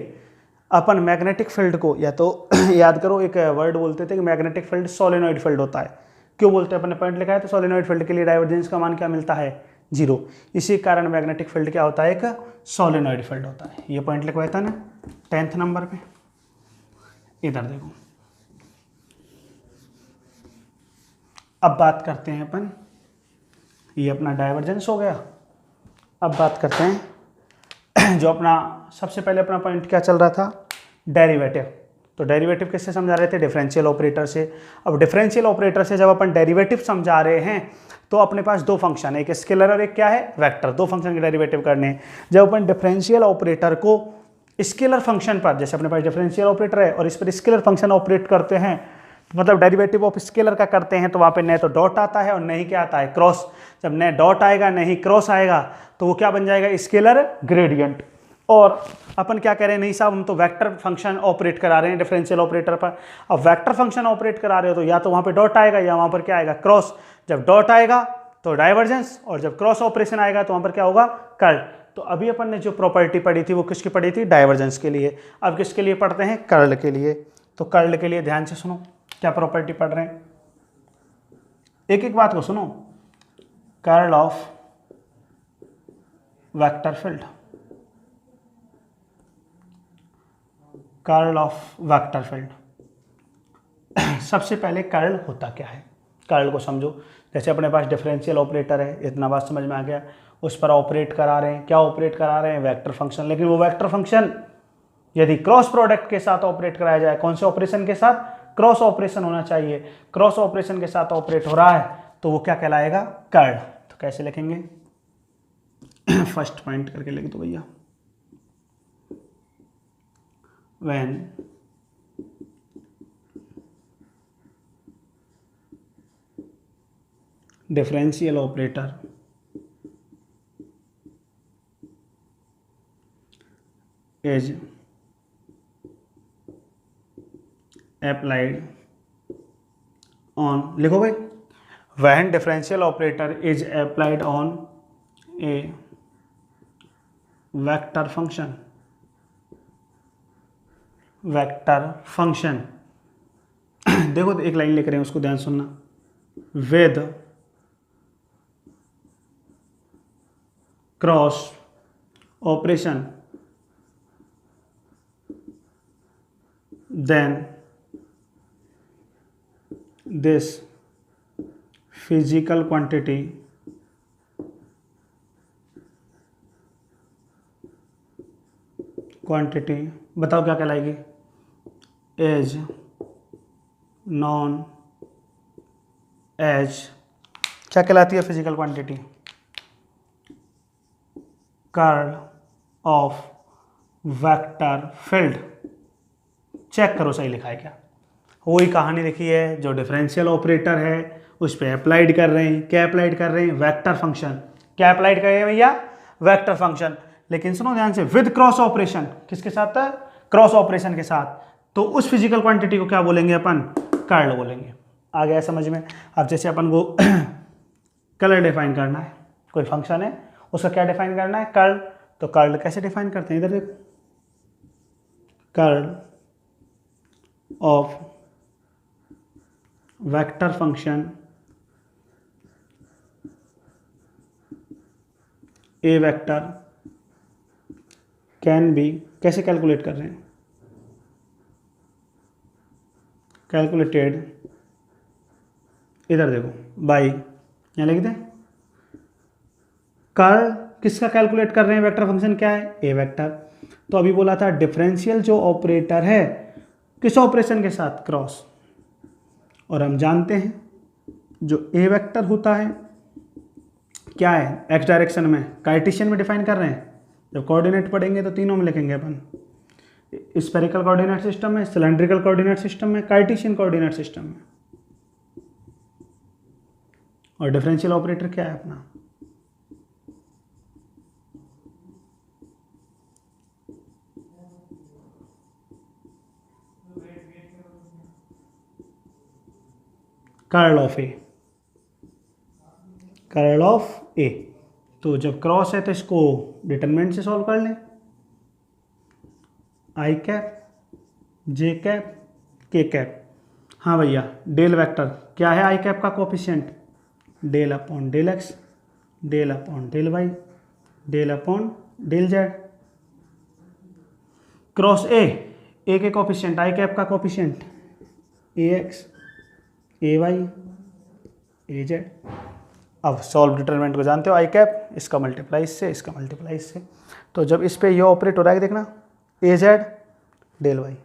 अपन मैग्नेटिक फील्ड को, या तो याद करो एक वर्ड बोलते थे कि मैग्नेटिक फील्ड सोलेनॉइड फील्ड होता है, क्यों बोलते हैं, अपन ने पॉइंट लिखा है तो सोलेनॉइड फील्ड के लिए डाइवर्जेंस का मान क्या मिलता है, 0। इसी कारण मैग्नेटिक फील्ड क्या होता है, एक सोलेनॉइड फील्ड होता है, ये पॉइंट लिखवाया था ना 10th नंबर पे। इधर देखो, अब बात करते हैं अपन, ये अपना डाइवर्जेंस हो गया। अब बात करते हैं जो अपना सबसे पहले अपना पॉइंट क्या चल रहा था, डेरिवेटिव। तो डेरिवेटिव किससे समझा रहे थे, डिफरेंशियल ऑपरेटर से। अब डिफरेंशियल ऑपरेटर से जब अपन डेरिवेटिव समझा रहे हैं तो अपने पास दो फंक्शन है, एक स्केलर और एक क्या है, वेक्टर, दो फंक्शन के डेरिवेटिव करने हैं। जब अपन डिफरेंशियल ऑपरेटर को स्केलर फंक्शन पर, जैसे अपने पास डिफरेंशियल ऑपरेटर है और इस पर स्केलर फंक्शन ऑपरेट करते हैं, मतलब डेरिवेटिव ऑफ स्केलर का करते हैं, तो वहाँ पे न तो डॉट आता है और नहीं क्या आता है, क्रॉस। जब न डॉट आएगा नहीं क्रॉस आएगा तो वो क्या बन जाएगा, स्केलर ग्रेडियंट। और अपन क्या कह रहे हैं, नहीं साहब हम तो वेक्टर फंक्शन ऑपरेट करा रहे हैं डिफरेंशियल ऑपरेटर पर। अब वेक्टर फंक्शन ऑपरेट करा रहे हो तो या तो वहाँ पे डॉट आएगा या वहाँ पर क्या आएगा, क्रॉस। जब डॉट आएगा तो डाइवर्जेंस, और जब क्रॉस ऑपरेशन आएगा तो वहाँ पर क्या होगा, कर्ल। तो अभी अपन ने जो प्रॉपर्टी पढ़ी थी वो किसकी पढ़ी थी, डाइवर्जेंस के लिए। अब किसके लिए पढ़ते हैं, कर्ल के लिए। तो कर्ल के लिए ध्यान से सुनो क्या प्रॉपर्टी पढ़ रहे हैं, एक एक बात को सुनो। Curl of vector field, curl of vector field. सबसे पहले कर्ल होता क्या है, कर्ल को समझो। जैसे अपने पास डिफरेंशियल ऑपरेटर है, इतना बात समझ में आ गया, उस पर ऑपरेट करा रहे हैं, क्या ऑपरेट करा रहे हैं, वेक्टर फंक्शन। लेकिन वो वेक्टर फंक्शन यदि क्रॉस प्रोडक्ट के साथ ऑपरेट कराया जाए, कौन से ऑपरेशन के साथ, क्रॉस ऑपरेशन होना चाहिए, क्रॉस ऑपरेशन के साथ ऑपरेट हो रहा है तो वो क्या कहलाएगा, कर्ल। तो कैसे लिखेंगे, फर्स्ट पॉइंट करके लिख दो भैया, when differential operator is applied on, लिखो भाई, when differential operator is applied on a vector function, vector function. देखो एक लाइन लिख रहे हैं, उसको ध्यान सुनना, with cross operation then this physical quantity बताओ क्या कहलाएगी, एज नॉन एज, क्या कहलाती है physical quantity, curl of vector field. Check करो सही लिखा है क्या, वही कहानी लिखी है जो डिफरेंशियल ऑपरेटर है उस पर अप्लाइड कर रहे हैं। क्या अप्लाइड कर रहे हैं, वेक्टर फंक्शन। क्या अप्लाइड कर रहे हैं भैया, वेक्टर फंक्शन। लेकिन सुनो ध्यान से, विद क्रॉस ऑपरेशन, किसके साथ है, क्रॉस ऑपरेशन के साथ। तो उस फिजिकल क्वांटिटी को क्या बोलेंगे अपन, कर्ल बोलेंगे। आ गया समझ में। अब जैसे अपन को कलर डिफाइन करना है, कोई फंक्शन है उसका क्या डिफाइन करना है, कर्ल। तो कर्ल कैसे डिफाइन करते हैं, इधर देखो, curl of vector function A vector can be, कैसे कैलकुलेट कर रहे हैं, कैलकुलेटेड, इधर देखो बाई, यहाँ लिख दें, कर्ल किसका कैलकुलेट कर रहे हैं, वेक्टर फंक्शन क्या है, ए वेक्टर। तो अभी बोला था डिफरेंशियल जो ऑपरेटर है किस ऑपरेशन के साथ, क्रॉस। और हम जानते हैं जो ए वेक्टर होता है क्या है, एक्स डायरेक्शन में, कार्टेशियन में डिफाइन कर रहे हैं। जब कोऑर्डिनेट पढ़ेंगे तो तीनों में लिखेंगे अपन, स्फेरिकल कोऑर्डिनेट सिस्टम में, सिलेंड्रिकल कोऑर्डिनेट सिस्टम में, कार्टेशियन कोऑर्डिनेट सिस्टम में। और डिफरेंशियल ऑपरेटर क्या है अपना, curl of A, curl of A. तो जब क्रॉस है तो इसको डिटरमिनेंट से सॉल्व कर लें, आई कैप, जे कैप, के कैप। हाँ भैया, डेल वेक्टर क्या है, आई कैप का coefficient, del upon del x, del upon del y, del upon del z. Cross A के कोफिशिएंट, आई कैप का coefficient A x, A y, A z. अब solve determinant को जानते हो, आई cap, इसका मल्टीप्लाई इससे, इसका मल्टीप्लाई इससे। तो जब इस पे ये ऑपरेट हो रहा है देखना, ए जेड डेल वाई,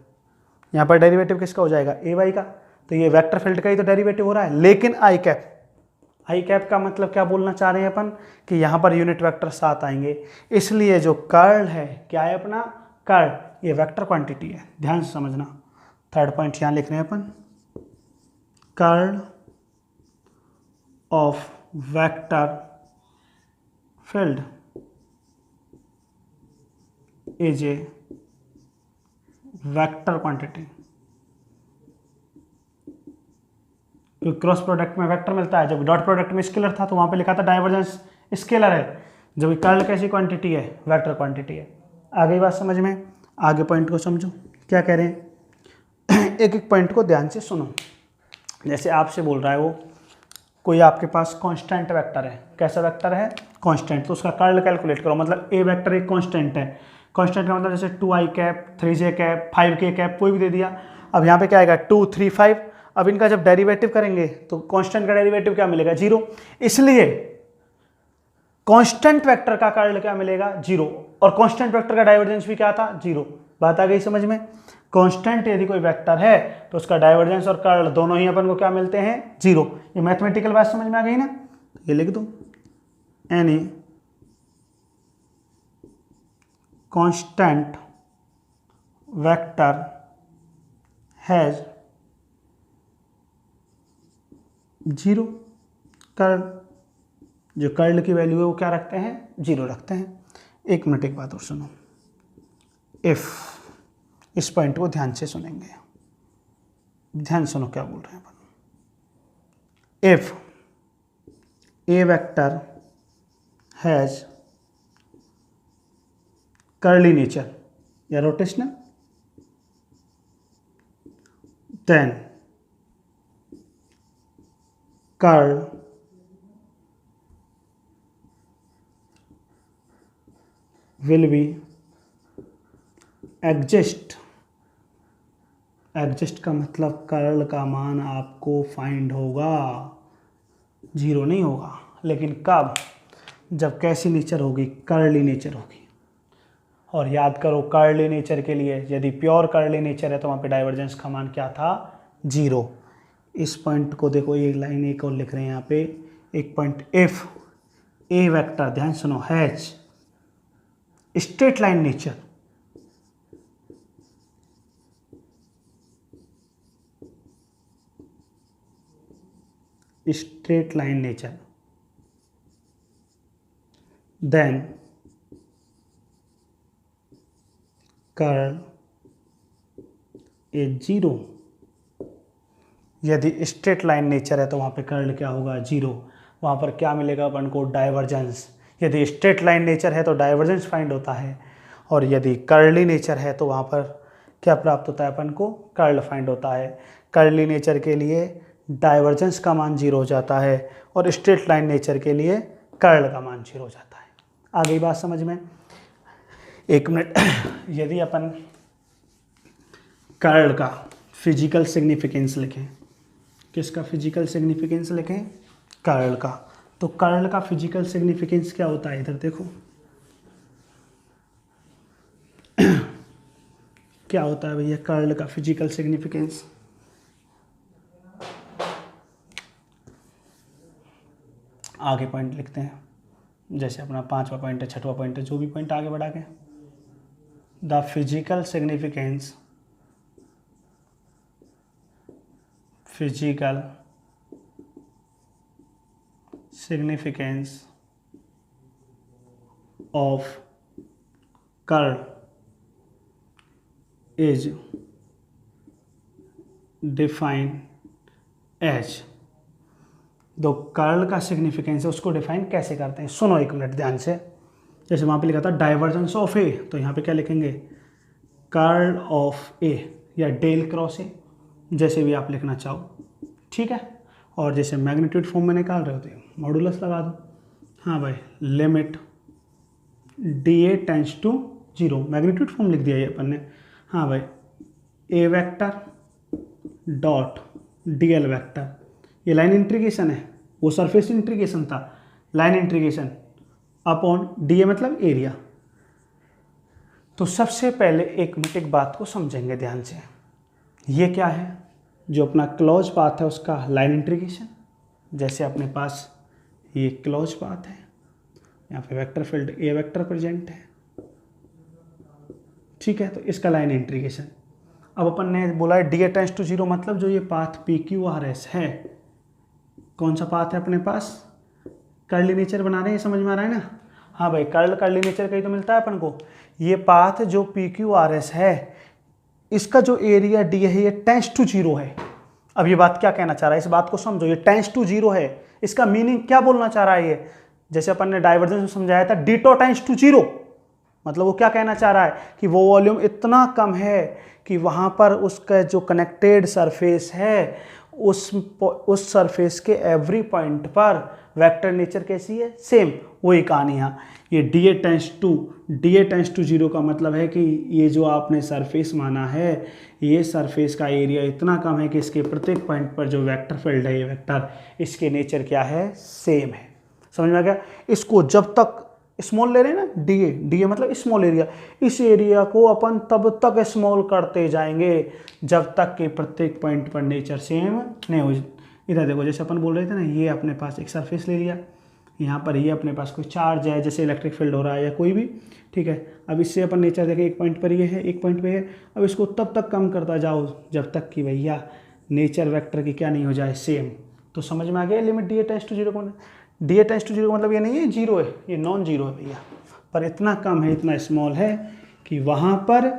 यहाँ पर डेरिवेटिव किसका हो जाएगा, ए वाई का। तो ये वेक्टर फील्ड का ही तो डेरिवेटिव हो रहा है। लेकिन आई कैप का मतलब क्या बोलना चाह रहे हैं अपन, कि यहाँ पर यूनिट वेक्टर साथ आएंगे। इसलिए जो कर्ल है क्या है अपना, कर्ल, ये वेक्टर क्वांटिटी है, ध्यान से समझना। थर्ड पॉइंट यहाँ लिख रहे हैं अपन, curl of vector field is a vector quantity. क्योंकि क्रॉस प्रोडक्ट में वेक्टर मिलता है, जब डॉट प्रोडक्ट में स्केलर था तो वहां पे लिखा था डाइवर्जेंस स्केलर है, जब कर्ल कैसी क्वांटिटी है, वेक्टर क्वांटिटी है। आ गई बात समझ में। आगे पॉइंट को समझो क्या कह रहे हैं, एक एक पॉइंट को ध्यान से सुनो। जैसे आपसे बोल रहा है वो, कोई आपके पास कांस्टेंट वेक्टर है, कैसा वेक्टर है, कांस्टेंट, तो उसका कर्ल कैलकुलेट करो। मतलब ए वेक्टर एक कांस्टेंट है, कांस्टेंट का मतलब जैसे 2i cap, 3j cap, 5k cap कोई भी दे दिया। अब यहाँ पे क्या आएगा 2, 3, 5। अब इनका जब डेरिवेटिव करेंगे तो कांस्टेंट का डेरिवेटिव क्या मिलेगा 0, इसलिए कांस्टेंट वेक्टर का कर्ल क्या मिलेगा 0, और कांस्टेंट वेक्टर का डाइवर्जेंस भी क्या था 0। बात आ गई समझ में। कांस्टेंट यदि कोई वेक्टर है तो उसका डाइवर्जेंस और कर्ल दोनों ही अपन को क्या मिलते हैं 0। ये मैथमेटिकल बात समझ में आ गई ना, ये लिख दो any constant vector has 0 curl, जो कर्ल की वैल्यू है वो क्या रखते हैं 0 रखते हैं। एक मिनट एक बात और सुनो, इफ, इस पॉइंट को ध्यान से सुनेंगे, ध्यान सुनो क्या बोल रहे हैं अपन। If A vector has curly nature या rotational, then curl will be exist. Exist का मतलब कर्ल का मान आपको फाइंड होगा, 0 नहीं होगा। लेकिन कब, जब कैसी नेचर होगी, कर्ली नेचर होगी। और याद करो कर्ली नेचर के लिए, यदि प्योर कर्ली नेचर है तो वहाँ पे डाइवर्जेंस का मान क्या था 0। इस पॉइंट को देखो, ये लाइन एक और लिख रहे हैं यहाँ पे, एक पॉइंट, इफ ए वेक्टर, ध्यान सुनो, has straight line nature, straight line nature, then curl is 0। यदि स्ट्रेट लाइन नेचर है तो वहाँ पे कर्ल क्या होगा 0। वहाँ पर क्या मिलेगा अपन को डाइवर्जेंस। यदि स्ट्रेट लाइन नेचर है तो डाइवर्जेंस फाइंड होता है, और यदि कर्ली नेचर है तो वहाँ पर क्या प्राप्त होता है अपन को, कर्ल फाइंड होता है। कर्ली नेचर के लिए डाइवर्जेंस का मान 0 हो जाता है, और स्ट्रेट लाइन नेचर के लिए कर्ल का मान 0 हो जाता है। आ गई बात समझ में। एक मिनट, यदि अपन कर्ल का फिजिकल सिग्निफिकेंस लिखें, किसका फिजिकल सिग्निफिकेंस लिखें, कर्ल का, तो कर्ल का फिजिकल सिग्निफिकेंस क्या होता है, इधर देखो क्या होता है भैया कर्ल का फिजिकल सिग्निफिकेंस। आगे पॉइंट लिखते हैं, जैसे अपना 5वां पॉइंट है, 6वां पॉइंट है, जो भी पॉइंट आगे बढ़ा के, the physical significance, physical significance of curl is defined as, दो कर्ल का सिग्निफिकेंस है उसको डिफाइन कैसे करते हैं, सुनो एक मिनट ध्यान से। जैसे वहाँ पे लिखा था डाइवर्जेंस ऑफ ए, तो यहाँ पे क्या लिखेंगे कर्ल ऑफ ए या डेल क्रॉस ए, जैसे भी आप लिखना चाहो, ठीक है। और जैसे मैग्नीट्यूड फॉर्म में निकाल रहे होते हैं मॉडुलस लगा दो। हाँ भाई, limit d A tends to 0, magnitude form लिख दिया ये अपन ने। हाँ भाई, A vector dot d l vector, ये लाइन इंट्रीगेशन है, वो सरफेस इंट्रीगेशन था, line integration upon d A मतलब एरिया। तो सबसे पहले एक बात को समझेंगे ध्यान से, ये क्या है, जो अपना क्लोज पाथ है उसका लाइन इंट्रीगेशन। जैसे अपने पास ये क्लोज पाथ है, यहाँ पे वेक्टर फील्ड ए वेक्टर प्रेजेंट है, ठीक है, तो इसका लाइन इंट्रीगेशन। अब अपन ने बोला है डी ए टेंस टू 0, मतलब जो ये path P Q R S है, कौन सा पाथ है अपने पास, कर्ली नेचर बना रहे हैं, समझ में आ रहा है ना। हाँ भाई, कर्ली नेचर का ही तो मिलता है अपन को। ये पाथ जो पी क्यू आर एस है, इसका जो एरिया डी है ये टेंस टू 0 है। अब ये बात क्या कहना चाह रहा है, इस बात को समझो, ये टेंस टू 0 है, इसका मीनिंग क्या बोलना चाह रहा है ये, जैसे अपन ने डाइवर्जेंस में समझाया था डिटो टेंस टू 0, मतलब वो क्या कहना चाह रहा है कि वो वॉल्यूम इतना कम है कि वहाँ पर उसका जो कनेक्टेड सरफेस है उस सरफेस के एवरी पॉइंट पर वेक्टर नेचर कैसी है, सेम। वही कहानी यहाँ, ये dA टेंस टू 0 का मतलब है कि ये जो आपने सरफेस माना है, ये सरफेस का एरिया इतना कम है कि इसके प्रत्येक पॉइंट पर जो वेक्टर फील्ड है, ये वेक्टर, इसके नेचर क्या है, सेम है। समझ में आ गया। इसको जब तक स्मॉल ले रहे हैं ना, डीए मतलब स्मॉल एरिया, इस एरिया को अपन तब तक स्मॉल करते जाएंगे जब तक कि प्रत्येक पॉइंट पर नेचर सेम नहीं हो। इधर देखो, जैसे अपन बोल रहे थे ना, ये अपने पास एक सरफेस ले लिया, यहाँ पर ये अपने पास कोई चार्ज है, जैसे इलेक्ट्रिक फील्ड हो रहा है या कोई भी, ठीक है। अब इससे अपन नेचर देखें, एक पॉइंट पर ये है, एक पॉइंट पे है। अब इसको तब तक कम करता जाओ जब तक कि भैया नेचर वेक्टर की क्या नहीं हो जाए, सेम। तो समझ में आ गया लिमिट dA टेंस टू 0 को। dA टेंस टू 0 का मतलब ये नहीं है 0 है, ये नॉन जीरो है भैया, पर इतना कम है, इतना स्मॉल है कि वहाँ पर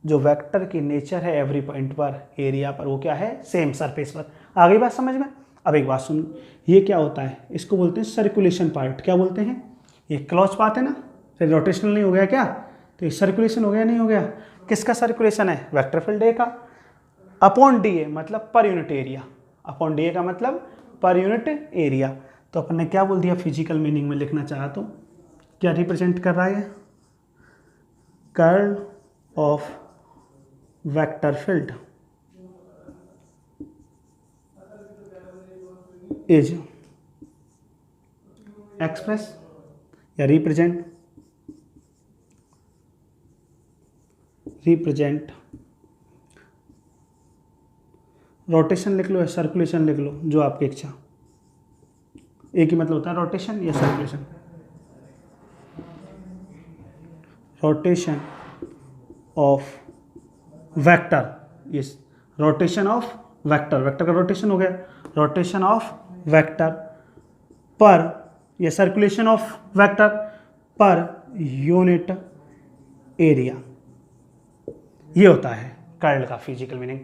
जो वेक्टर की नेचर है एवरी पॉइंट पर, एरिया पर, वो क्या है, सेम सरफेस पर। आ गई बात समझ में। अब एक बात सुन, ये क्या होता है, इसको बोलते हैं सर्कुलेशन पार्ट। क्या बोलते हैं, ये क्लॉज पार्ट है ना, फिर रोटेशनल नहीं हो गया क्या, तो ये सर्कुलेशन हो गया, नहीं हो गया। किसका सर्कुलेशन है, वेक्टर फील्ड ए का, अपॉन dA मतलब per unit area, upon dA का मतलब पर यूनिट एरिया। तो अपन ने क्या बोल दिया, फिजिकल मीनिंग में लिखना चाहा तो क्या रिप्रेजेंट कर रहा है, curl of vector field is express या रिप्रेजेंट रोटेशन लिख लो या सर्कुलेशन लिख लो, जो आपकी इच्छा। एक ही मतलब होता है रोटेशन या circulation. Rotation of vector, yes, rotation of vector, vector का रोटेशन हो गया, रोटेशन ऑफ वेक्टर पर या circulation of vector per unit area, ये होता है कर्ल का फिजिकल मीनिंग।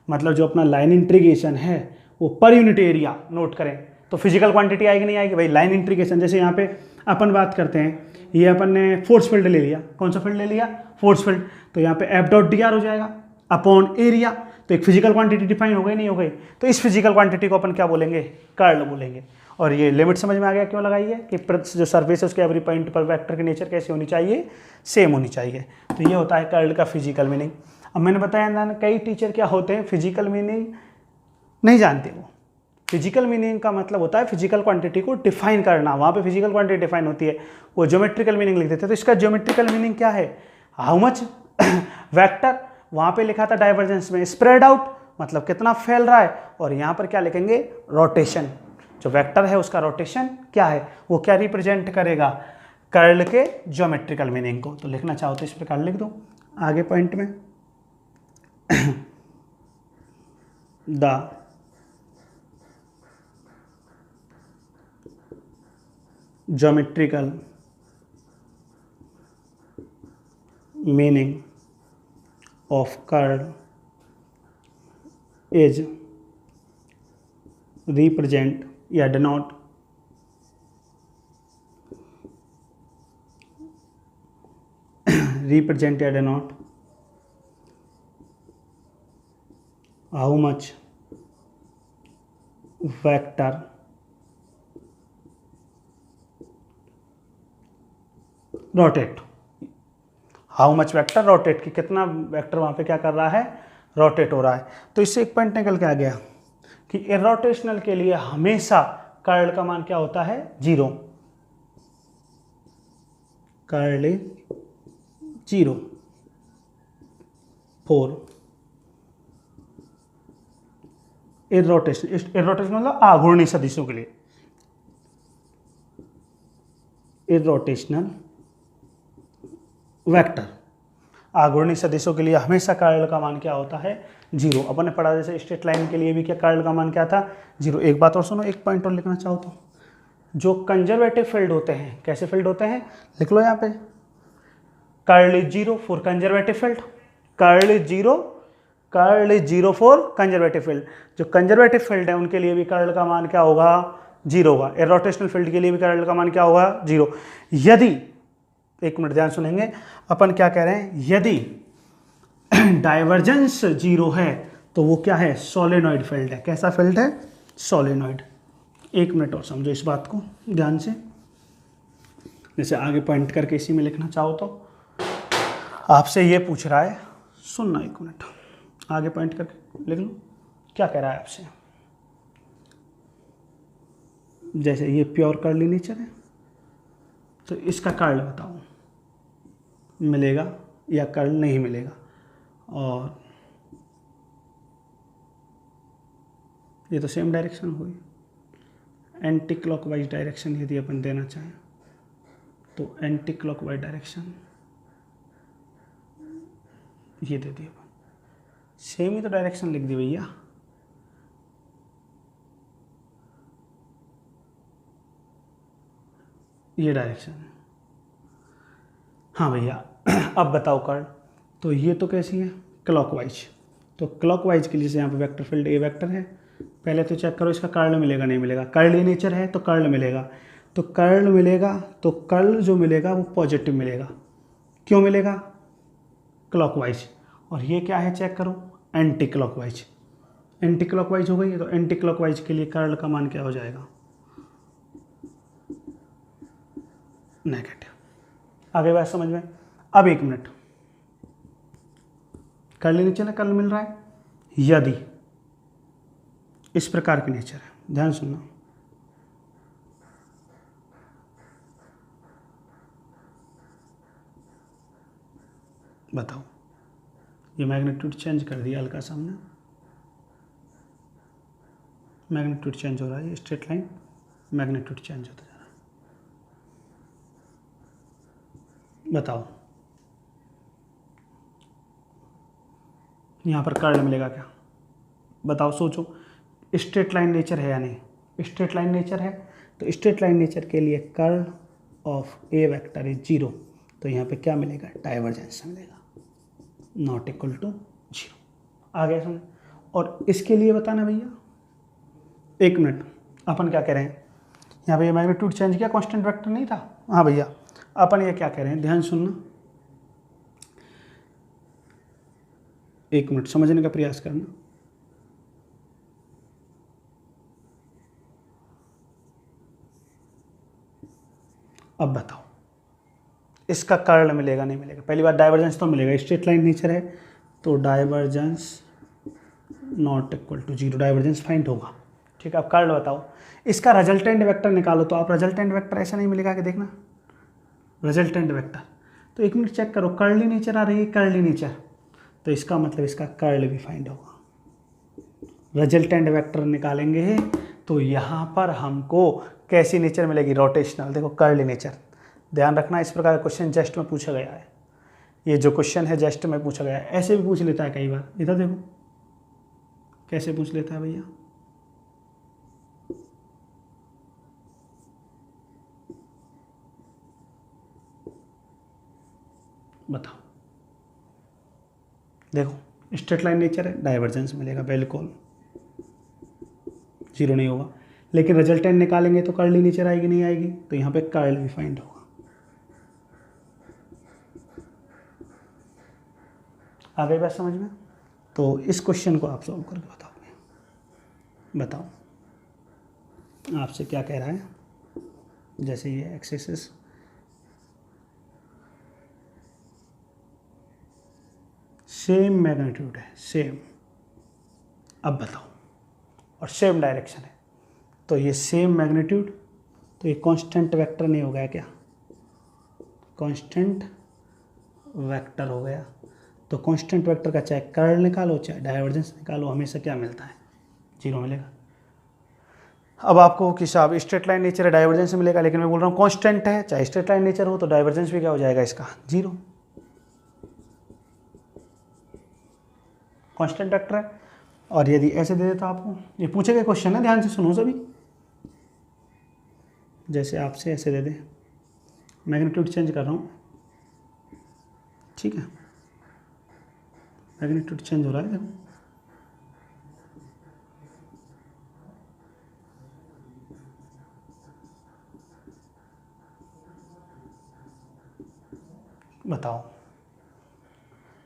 मतलब जो अपना लाइन इंट्रीगेशन है वो पर यूनिट एरिया, नोट करें तो फिजिकल क्वांटिटी आएगी, नहीं आएगी भाई। लाइन इंट्रीगेशन, जैसे यहाँ पे अपन बात करते हैं, ये अपन ने फोर्स फील्ड ले लिया, कौन सा फील्ड ले लिया, फोर्स फील्ड, तो यहाँ पे F.dr हो जाएगा अपॉन एरिया, तो एक फिजिकल क्वांटिटी डिफाइन हो गई, नहीं हो गई। तो इस फिजिकल क्वांटिटी को अपन क्या बोलेंगे, कर्ल बोलेंगे। और ये लिमिट समझ में आ गया क्यों लगाई है, कि जो सर्फेस है उसके एवरी पॉइंट पर वेक्टर की नेचर कैसी होनी चाहिए, सेम होनी चाहिए। तो ये होता है कर्ल का फिजिकल मीनिंग। अब मैंने बताया ना, कई टीचर क्या होते हैं, फिजिकल मीनिंग नहीं जानते। वो फिजिकल मीनिंग का मतलब होता है फिजिकल क्वांटिटी को डिफाइन करना, वहाँ पे फिजिकल क्वांटिटी डिफाइन होती है, वो ज्योमेट्रिकल मीनिंग लिख देते हैं। तो इसका ज्योमेट्रिकल मीनिंग क्या है, हाउ मच वेक्टर, वहाँ पे लिखा था डाइवर्जेंस में स्प्रेड आउट, मतलब कितना फैल रहा है। और यहाँ पर क्या लिखेंगे, रोटेशन, जो वेक्टर है उसका रोटेशन क्या है, वो क्या रिप्रेजेंट करेगा, कर्ल के ज्योमेट्रिकल मीनिंग को। तो लिखना चाहो तो इस प्रकार लिख दो आगे पॉइंट में the geometrical meaning of curl is represent या denote how much vector rotate, how much vector rotate, कि कितना वेक्टर वहाँ पे क्या कर रहा है, रोटेट हो रहा है। तो इससे एक पॉइंट निकल के आ गया कि इरोटेशनल के लिए हमेशा कर्ल का मान क्या होता है, 0, कर्ल 0 4 इरोटेशन मतलब आघूर्णी सदिशों के लिए, इरोटेशनल वेक्टर आघूर्णी सदिशों के लिए हमेशा कर्ल का मान क्या होता है, 0। अपन ने पढ़ा जैसे स्ट्रेट लाइन के लिए भी क्या कर्ल का मान क्या था, 0। एक बात और सुनो, एक पॉइंट और लिखना चाहो तो, जो कंजर्वेटिव फील्ड होते हैं, कैसे फील्ड होते हैं, लिख लो यहाँ पे, curl 0 for conservative field, curl 0 for conservative field. जो कंजर्वेटिव फील्ड है उनके लिए भी कर्ल का मान क्या होगा, 0 होगा। इरोटेशनल फील्ड के लिए भी कर्ल का मान क्या होगा, 0। यदि, एक मिनट ध्यान सुनेंगे, अपन क्या कह रहे हैं, यदि डाइवर्जेंस जीरो है तो वो क्या है, सोलेनॉइड फील्ड है। कैसा फील्ड है, सोलेनॉइड। एक मिनट और समझो इस बात को ध्यान से, जैसे आगे पॉइंट करके इसी में लिखना चाहो तो आपसे ये पूछ रहा है, सुनना एक मिनट, आगे पॉइंट करके लिख लो क्या कह रहा है आपसे। जैसे ये प्योर कर्ली नेचर है तो इसका कर्ल बताओ, मिलेगा या कर्ल नहीं मिलेगा। और ये तो सेम डायरेक्शन हुई, एंटी क्लॉकवाइज डायरेक्शन यदि अपन देना चाहें तो एंटी क्लॉकवाइज डायरेक्शन ये दे दी अपन, सेम ही तो डायरेक्शन लिख दी भैया। ये डायरेक्शन है, हाँ भैया। अब बताओ कर्ल, तो ये तो कैसी है, क्लॉकवाइज। तो क्लॉकवाइज के लिए से यहाँ पे वेक्टर फील्ड ए वेक्टर है। पहले तो चेक करो इसका कर्ल मिलेगा नहीं मिलेगा, कर्ल नेचर है तो कर्ल मिलेगा। तो कर्ल मिलेगा तो कर्ल जो मिलेगा वो पॉजिटिव मिलेगा। क्यों मिलेगा, क्लॉकवाइज। और ये क्या है चेक करो, एंटी क्लॉकवाइज। एंटी क्लॉकवाइज हो गई तो एंटी क्लॉकवाइज के लिए कर्ल का मान क्या हो जाएगा, नेगेटिव। आगे बात समझ में। अब एक मिनट, कर्ल नेचर है, कर्ल मिल रहा है, यदि इस प्रकार की नेचर है, ध्यान सुनना, बताओ। ये मैग्नीट्यूड चेंज कर दिया हल्का सा हमने, मैग्नीट्यूड चेंज हो रहा है, ये स्ट्रेट लाइन मैग्नीट्यूड चेंज होता जा रहा है। बताओ यहाँ पर कर्ल मिलेगा क्या, बताओ सोचो। स्ट्रेट लाइन नेचर है या नहीं, स्ट्रेट लाइन नेचर है तो स्ट्रेट लाइन नेचर के लिए curl of A vector is zero. तो यहाँ पे क्या मिलेगा, डाइवर्जेंस मिलेगा, नॉट इक्वल टू जीरो। आ गया समझ। और इसके लिए बताना भैया, एक मिनट, अपन क्या कह रहे हैं, यहाँ पे मैग्नीट्यूड चेंज किया, कांस्टेंट वेक्टर नहीं था, हाँ भैया। अपन ये क्या कह रहे हैं, ध्यान सुनना, एक मिनट समझने का प्रयास करना। अब बताओ इसका कर्ल मिलेगा नहीं मिलेगा। पहली बात डाइवर्जेंस तो मिलेगा, स्ट्रेट लाइन नेचर है तो divergence not equal to zero, divergence find होगा। ठीक है, अब कर्ल बताओ, इसका रिजल्टेंट वेक्टर निकालो। तो आप रिजल्टेंट वेक्टर ऐसा नहीं मिलेगा कि देखना रिजल्टेंट वेक्टर, तो एक मिनट चेक करो, कर्ली नेचर आ रही है, कर्ली नेचर, तो इसका मतलब इसका कर्ल भी फाइंड होगा। रिजल्टेंट वेक्टर निकालेंगे तो यहाँ पर हमको कैसी नेचर मिलेगी, रोटेशनल। देखो कर्ली नेचर, ध्यान रखना इस प्रकार का क्वेश्चन जस्ट में पूछा गया है। ये जो क्वेश्चन है जस्ट में पूछा गया है, ऐसे भी पूछ लेता है कई बार। इधर देखो कैसे पूछ लेता है भैया, बताओ। देखो स्ट्रेट लाइन नेचर है, डाइवर्जेंस मिलेगा बिल्कुल, जीरो नहीं होगा। लेकिन रिजल्टेंट निकालेंगे तो कर्ली नेचर आएगी नहीं आएगी, तो यहाँ पे कर्ल भी फाइंड होगा। आ गई बात समझ में। तो इस क्वेश्चन को आप सॉल्व करके बताओ आपसे क्या कह रहा है। जैसे ये एक्सेस सेम मैग्नीट्यूड है, सेम, अब बताओ, और सेम डायरेक्शन है, तो ये सेम मैग्नीट्यूड, तो ये कांस्टेंट वेक्टर नहीं हो गया क्या, कांस्टेंट वेक्टर हो गया। तो कांस्टेंट वेक्टर का चाहे कर्ल निकालो चाहे डाइवर्जेंस निकालो, हमेशा क्या मिलता है, जीरो मिलेगा। अब आपको कि साहब स्ट्रेट लाइन नेचर है, डाइवर्जेंस मिलेगा, लेकिन मैं बोल रहा हूँ कांस्टेंट है, चाहे स्ट्रेट लाइन नेचर हो तो डाइवर्जेंस भी क्या हो जाएगा इसका, जीरो। कांस्टेंट वेक्टर है। और यदि ऐसे दे देता आपको, ये पूछे गए क्वेश्चन है, ध्यान से सुनो सभी। जैसे आपसे ऐसे दे दे, मैग्नीट्यूड चेंज कर रहा हूँ, ठीक है, मैग्नीट्यूड चेंज हो रहा है, देखो बताओ।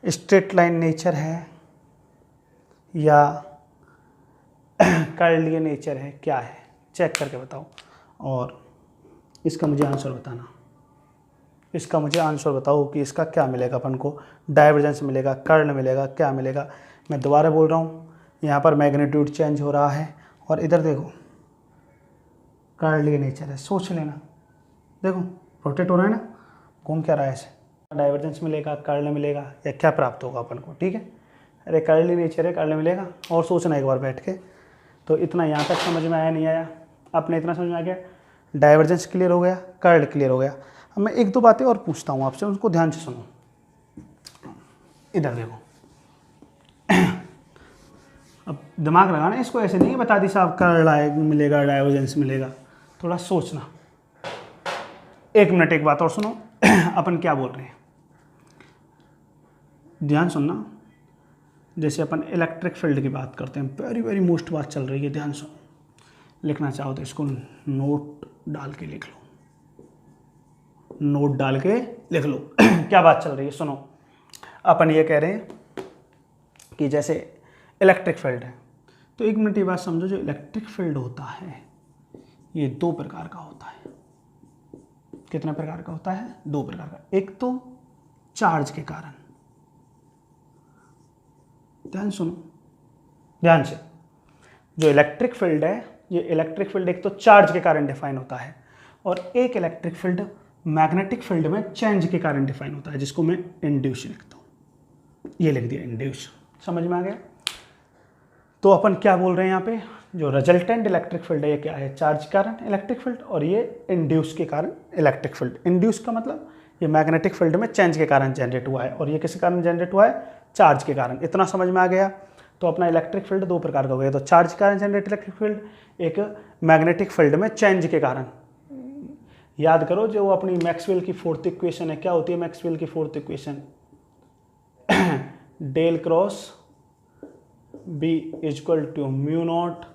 स्ट्रेट लाइन नेचर है या कर्लीय नेचर है, क्या है, चेक करके बताओ। और इसका मुझे आंसर बताना, इसका मुझे आंसर बताओ कि इसका क्या मिलेगा अपन को, डाइवर्जेंस मिलेगा, कर्ल मिलेगा, क्या मिलेगा। मैं दोबारा बोल रहा हूँ, यहाँ पर मैग्नीट्यूड चेंज हो रहा है और इधर देखो कर्लीय नेचर है, सोच लेना, देखो रोटेट हो रहा है ना, घूम क्या रहा है ऐसे, डाइवर्जेंस मिलेगा, कर्ल मिलेगा या क्या प्राप्त होगा अपन को, ठीक है। अरे कर्ली नेचर है, कर्ल मिलेगा। और सोचना एक बार बैठ के। तो इतना यहाँ तक समझ में आया नहीं आया, अपने इतना समझ में आ गया, डाइवर्जेंस क्लियर हो गया, कर्ल क्लियर हो गया। अब मैं एक दो बातें और पूछता हूँ आपसे, उनको ध्यान से सुनो। इधर देखो, अब दिमाग लगाना, इसको ऐसे नहीं बता दी साहब कर्ल मिलेगा, डाइवर्जेंस मिलेगा, थोड़ा सोचना। एक मिनट, एक बात और सुनो। अपन क्या बोल रहे हैं, ध्यान सुनना। जैसे अपन इलेक्ट्रिक फील्ड की बात करते हैं, वेरी वेरी मोस्ट बात चल रही है, ध्यान सुनो। लिखना चाहो तो इसको नोट डाल के लिख लो, नोट डाल के लिख लो। क्या बात चल रही है, सुनो। अपन ये कह रहे हैं कि जैसे इलेक्ट्रिक फील्ड है, तो एक मिनट ये बात समझो, जो इलेक्ट्रिक फील्ड होता है ये दो प्रकार का होता है। कितने प्रकार का होता है? दो प्रकार का। एक तो चार्ज के कारण, ध्यान सुनो ध्यान से, जो इलेक्ट्रिक फील्ड है, ये इलेक्ट्रिक फील्ड एक तो चार्ज के कारण डिफाइन होता है, और एक इलेक्ट्रिक फील्ड मैग्नेटिक फील्ड में चेंज के कारण डिफाइन होता है, जिसको मैं इंड्यूस लिखता हूँ। ये लिख दिया इंड्यूस, समझ में आ गया। तो अपन क्या बोल रहे हैं यहाँ पे, जो रिजल्टेंट इलेक्ट्रिक फील्ड है ये क्या है, चार्ज के कारण इलेक्ट्रिक फील्ड, और ये इंड्यूस के कारण इलेक्ट्रिक फील्ड। इंड्यूस का मतलब ये मैग्नेटिक फील्ड में चेंज के कारण जनरेट हुआ है, और ये किस कारण जनरेट हुआ है, चार्ज के कारण। इतना समझ में आ गया। तो अपना इलेक्ट्रिक फील्ड दो प्रकार का हो गया, तो चार्ज के कारण जनरेट इलेक्ट्रिक फील्ड, एक मैग्नेटिक फील्ड में चेंज के कारण। याद करो जो अपनी मैक्सवेल की फोर्थ इक्वेशन है, क्या होती है मैक्सवेल की fourth equation, del cross B equal to mu naught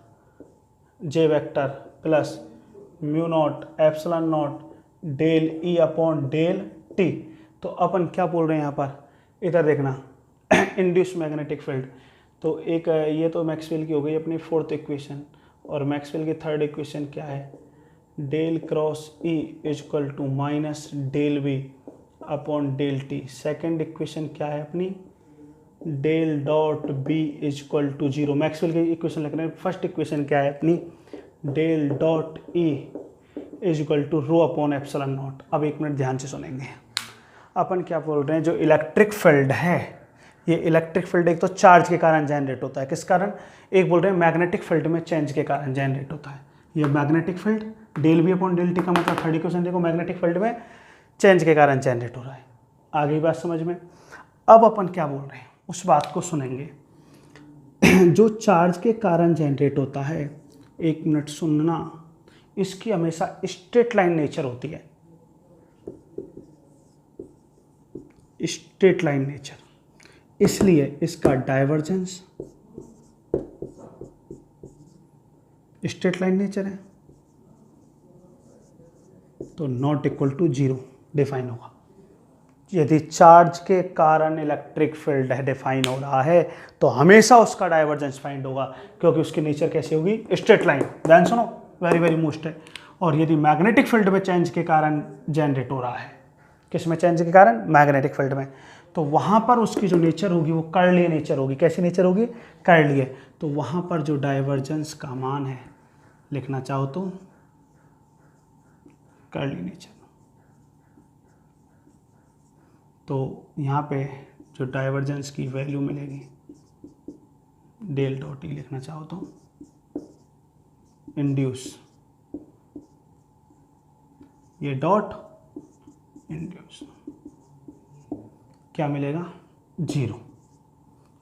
J vector plus mu naught epsilon naught del E upon del t. तो अपन क्या बोल रहे हैं यहाँ पर, इधर देखना, इंड्यूस मैग्नेटिक फील्ड। तो एक ये तो मैक्सवेल की हो गई अपनी फोर्थ इक्वेशन, और मैक्सवेल की थर्ड इक्वेशन क्या है, del cross E equal to minus del B upon del t. Second equation क्या है अपनी, del dot B equal to zero. Maxwell की इक्वेशन लिख रहे हैं। फर्स्ट इक्वेशन क्या है अपनी, del dot E equal to rho upon epsilon naught. अब एक मिनट ध्यान से सुनेंगे। अपन क्या बोल रहे हैं, जो इलेक्ट्रिक फील्ड है, ये इलेक्ट्रिक फील्ड एक तो चार्ज के कारण जनरेट होता है, किस कारण, एक बोल रहे हैं मैग्नेटिक फील्ड में चेंज के कारण जनरेट होता है। ये magnetic field del B upon del t का मतलब थर्ड इक्वेशन देखो, मैग्नेटिक फील्ड में चेंज के कारण जनरेट हो रहा है। आगे बात समझ में। अब अपन क्या बोल रहे हैं उस बात को सुनेंगे। जो चार्ज के कारण जनरेट होता है, एक मिनट सुनना, इसकी हमेशा स्ट्रेट लाइन नेचर होती है, स्ट्रेट लाइन नेचर, इसलिए इसका डाइवर्जेंस स्ट्रेट लाइन नेचर है, तो not equal to zero define होगा। यदि चार्ज के कारण इलेक्ट्रिक फील्ड डिफाइन हो रहा है तो हमेशा उसका डाइवर्जेंस फाइंड होगा, क्योंकि उसकी नेचर कैसी होगी, स्ट्रेट लाइन। ध्यान सुनो, वेरी वेरी मोस्ट है। और यदि मैग्नेटिक फील्ड में चेंज के कारण जनरेट हो रहा है, किस में चेंज के कारण, मैग्नेटिक फील्ड में, तो वहाँ पर उसकी जो नेचर होगी वो कर्लीय नेचर होगी। कैसी नेचर होगी, कर्लीय। तो वहाँ पर जो डाइवर्जेंस का मान है, लिखना चाहो तो कर्लीय नेचर। तो यहाँ पे जो डाइवर्जेंस की वैल्यू मिलेगी, डेल डॉट ई लिखना चाहो तो इंड्यूस, ये डॉट इंड्यूस, क्या मिलेगा, जीरो,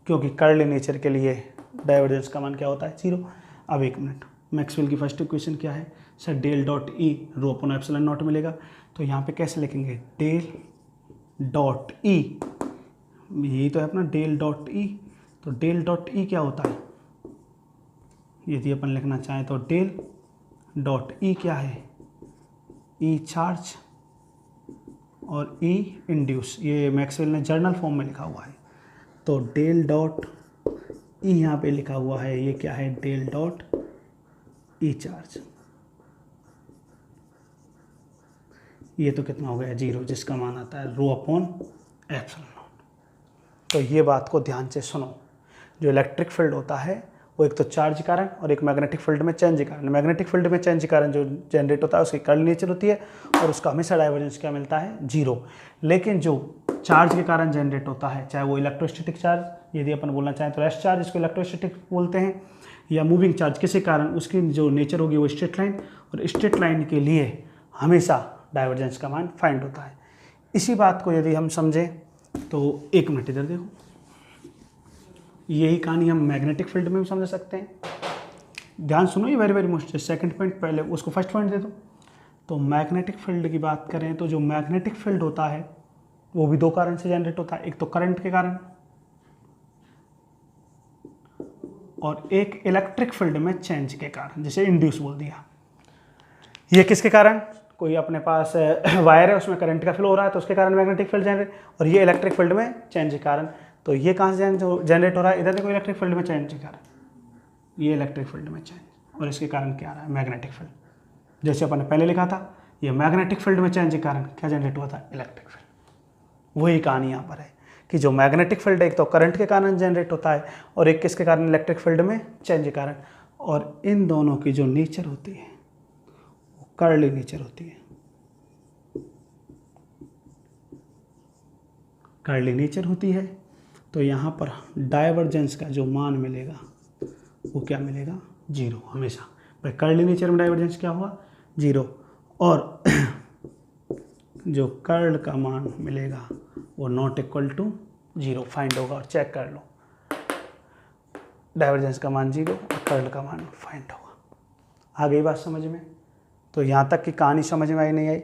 क्योंकि कर्ल नेचर के लिए डाइवर्जेंस का मान क्या होता है, जीरो। अब एक मिनट, मैक्सवेल की फर्स्ट इक्वेशन क्या है sir, del dot E rho upon epsilon naught मिलेगा। तो यहाँ पे कैसे लिखेंगे, डेल डॉट ई, यही तो है अपना डेल डॉट ई। तो डेल डॉट ई क्या होता है, यदि अपन लिखना चाहें तो डेल डॉट ई क्या है, ई चार्ज और ई इंड्यूस। ये मैक्सवेल ने जर्नल फॉर्म में लिखा हुआ है, तो डेल डॉट ई यहाँ पे लिखा हुआ है, ये क्या है, डेल डॉट ई चार्ज, ये तो कितना हो गया 0, जिसका मान आता है रो अपॉन एप्सिलॉन नॉट। तो ये बात को ध्यान से सुनो, जो इलेक्ट्रिक फील्ड होता है वो एक तो चार्ज के कारण और एक मैग्नेटिक फील्ड में चेंज के कारण। मैग्नेटिक फील्ड में चेंज के कारण जो जनरेट होता है उसकी कर्ल नेचर होती है और उसका हमेशा डाइवर्जेंस क्या मिलता है, 0। लेकिन जो चार्ज के कारण जनरेट होता है, चाहे वो इलेक्ट्रोस्टैटिक चार्ज, यदि अपन बोलना चाहें तो रेस्ट चार्ज, इसको इलेक्ट्रोस्टैटिक बोलते हैं, या मूविंग चार्ज, किसी कारण उसकी जो नेचर होगी वो स्ट्रेट लाइन, और स्ट्रेट लाइन के लिए हमेशा डाइवर्जेंस का मान फाइंड होता है। इसी बात को यदि हम समझें तो एक मिनट इधर देखो, यही कहानी हम मैग्नेटिक फील्ड में भी समझ सकते हैं। ध्यान सुनो, ये very very most second point, पहले उसको फर्स्ट पॉइंट दे दो। तो मैग्नेटिक फील्ड की बात करें तो जो मैग्नेटिक फील्ड होता है वो भी 2 कारण से जनरेट होता है, एक तो करंट के कारण और एक इलेक्ट्रिक फील्ड में चेंज के कारण, जिसे इंड्यूस बोल दिया। ये किसके कारण, कोई अपने पास वायर है उसमें करंट का फ्लो हो रहा है तो उसके कारण मैग्नेटिक फील्ड जनरेट, और ये इलेक्ट्रिक फील्ड में चेंज के कारण। तो ये कहाँ से जनरेट हो रहा है, इधर देखो इलेक्ट्रिक फील्ड में चेंज के कारण, ये इलेक्ट्रिक फील्ड में चेंज, और इसके कारण क्या आ रहा है, मैग्नेटिक फील्ड। जैसे अपन ने पहले लिखा था, ये मैग्नेटिक फील्ड में चेंज के कारण क्या जनरेट हुआ था, इलेक्ट्रिक फील्ड। वही कहानी यहाँ पर है कि जो मैग्नेटिक फील्ड एक तो करंट के कारण जनरेट होता है और एक किसके कारण, इलेक्ट्रिक फील्ड में चेंज के कारण। और इन दोनों की जो नेचर होती है वो कर्ली नेचर होती है, कर्ली नेचर होती है। तो यहाँ पर डाइवर्जेंस का जो मान मिलेगा वो क्या मिलेगा, 0 हमेशा। भाई कर्ली नेचर में डाइवर्जेंस क्या हुआ, 0, और जो कर्ल का मान मिलेगा वो नॉट इक्वल टू 0 फाइंड होगा, और चेक कर लो, डाइवर्जेंस का मान 0 और कर्ल का मान फाइंड होगा। आ गई बात समझ में। तो यहाँ तक की कहानी समझ में आई नहीं आई।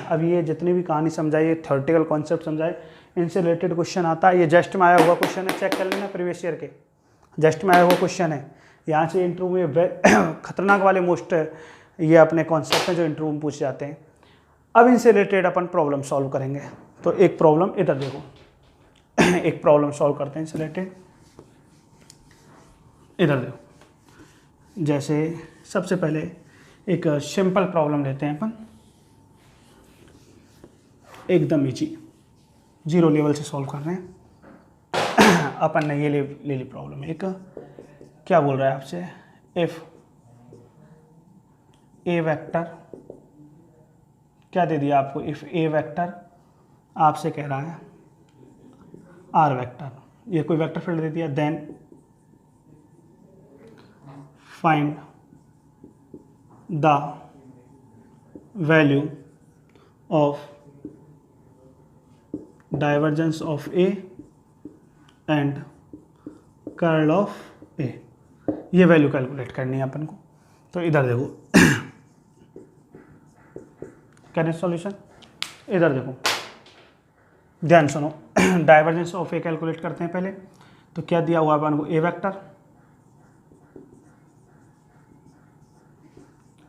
अब ये जितनी भी कहानी समझाई, ये थ्योरेटिकल कॉन्सेप्ट समझाए, इनसे रिलेटेड क्वेश्चन आता है। ये जस्ट में आया हुआ क्वेश्चन है, चेक कर लेना, प्रीवियस ईयर के जस्ट में आया हुआ क्वेश्चन है। यहाँ से इंटरव्यू में खतरनाक वाले मोस्ट ये अपने कॉन्सेप्ट हैं जो इंटरव्यू में पूछे जाते हैं। अब इनसे रिलेटेड अपन प्रॉब्लम सॉल्व करेंगे। तो एक प्रॉब्लम इधर देखो, एक प्रॉब्लम सॉल्व करते हैं इनसे रिलेटेड, इधर देखो। जैसे सबसे पहले एक सिंपल प्रॉब्लम लेते हैं अपन, एकदम इजी, 0 लेवल से सॉल्व कर रहे हैं। अपन ने ये ले ली प्रॉब्लम। एक क्या बोल रहा है आपसे, इफ ए वेक्टर, क्या दे दिया आपको, इफ ए वेक्टर आपसे कह रहा है आर वेक्टर, ये कोई वेक्टर फील्ड दे दिया, then find the value of divergence of A and curl of A. ये वैल्यू कैलकुलेट करनी है अपन को। तो इधर देखो करें सॉल्यूशन, इधर देखो ध्यान सुनो। डाइवर्जेंस ऑफ ए कैलकुलेट करते हैं पहले। तो क्या दिया हुआ अपन को, ए वेक्टर,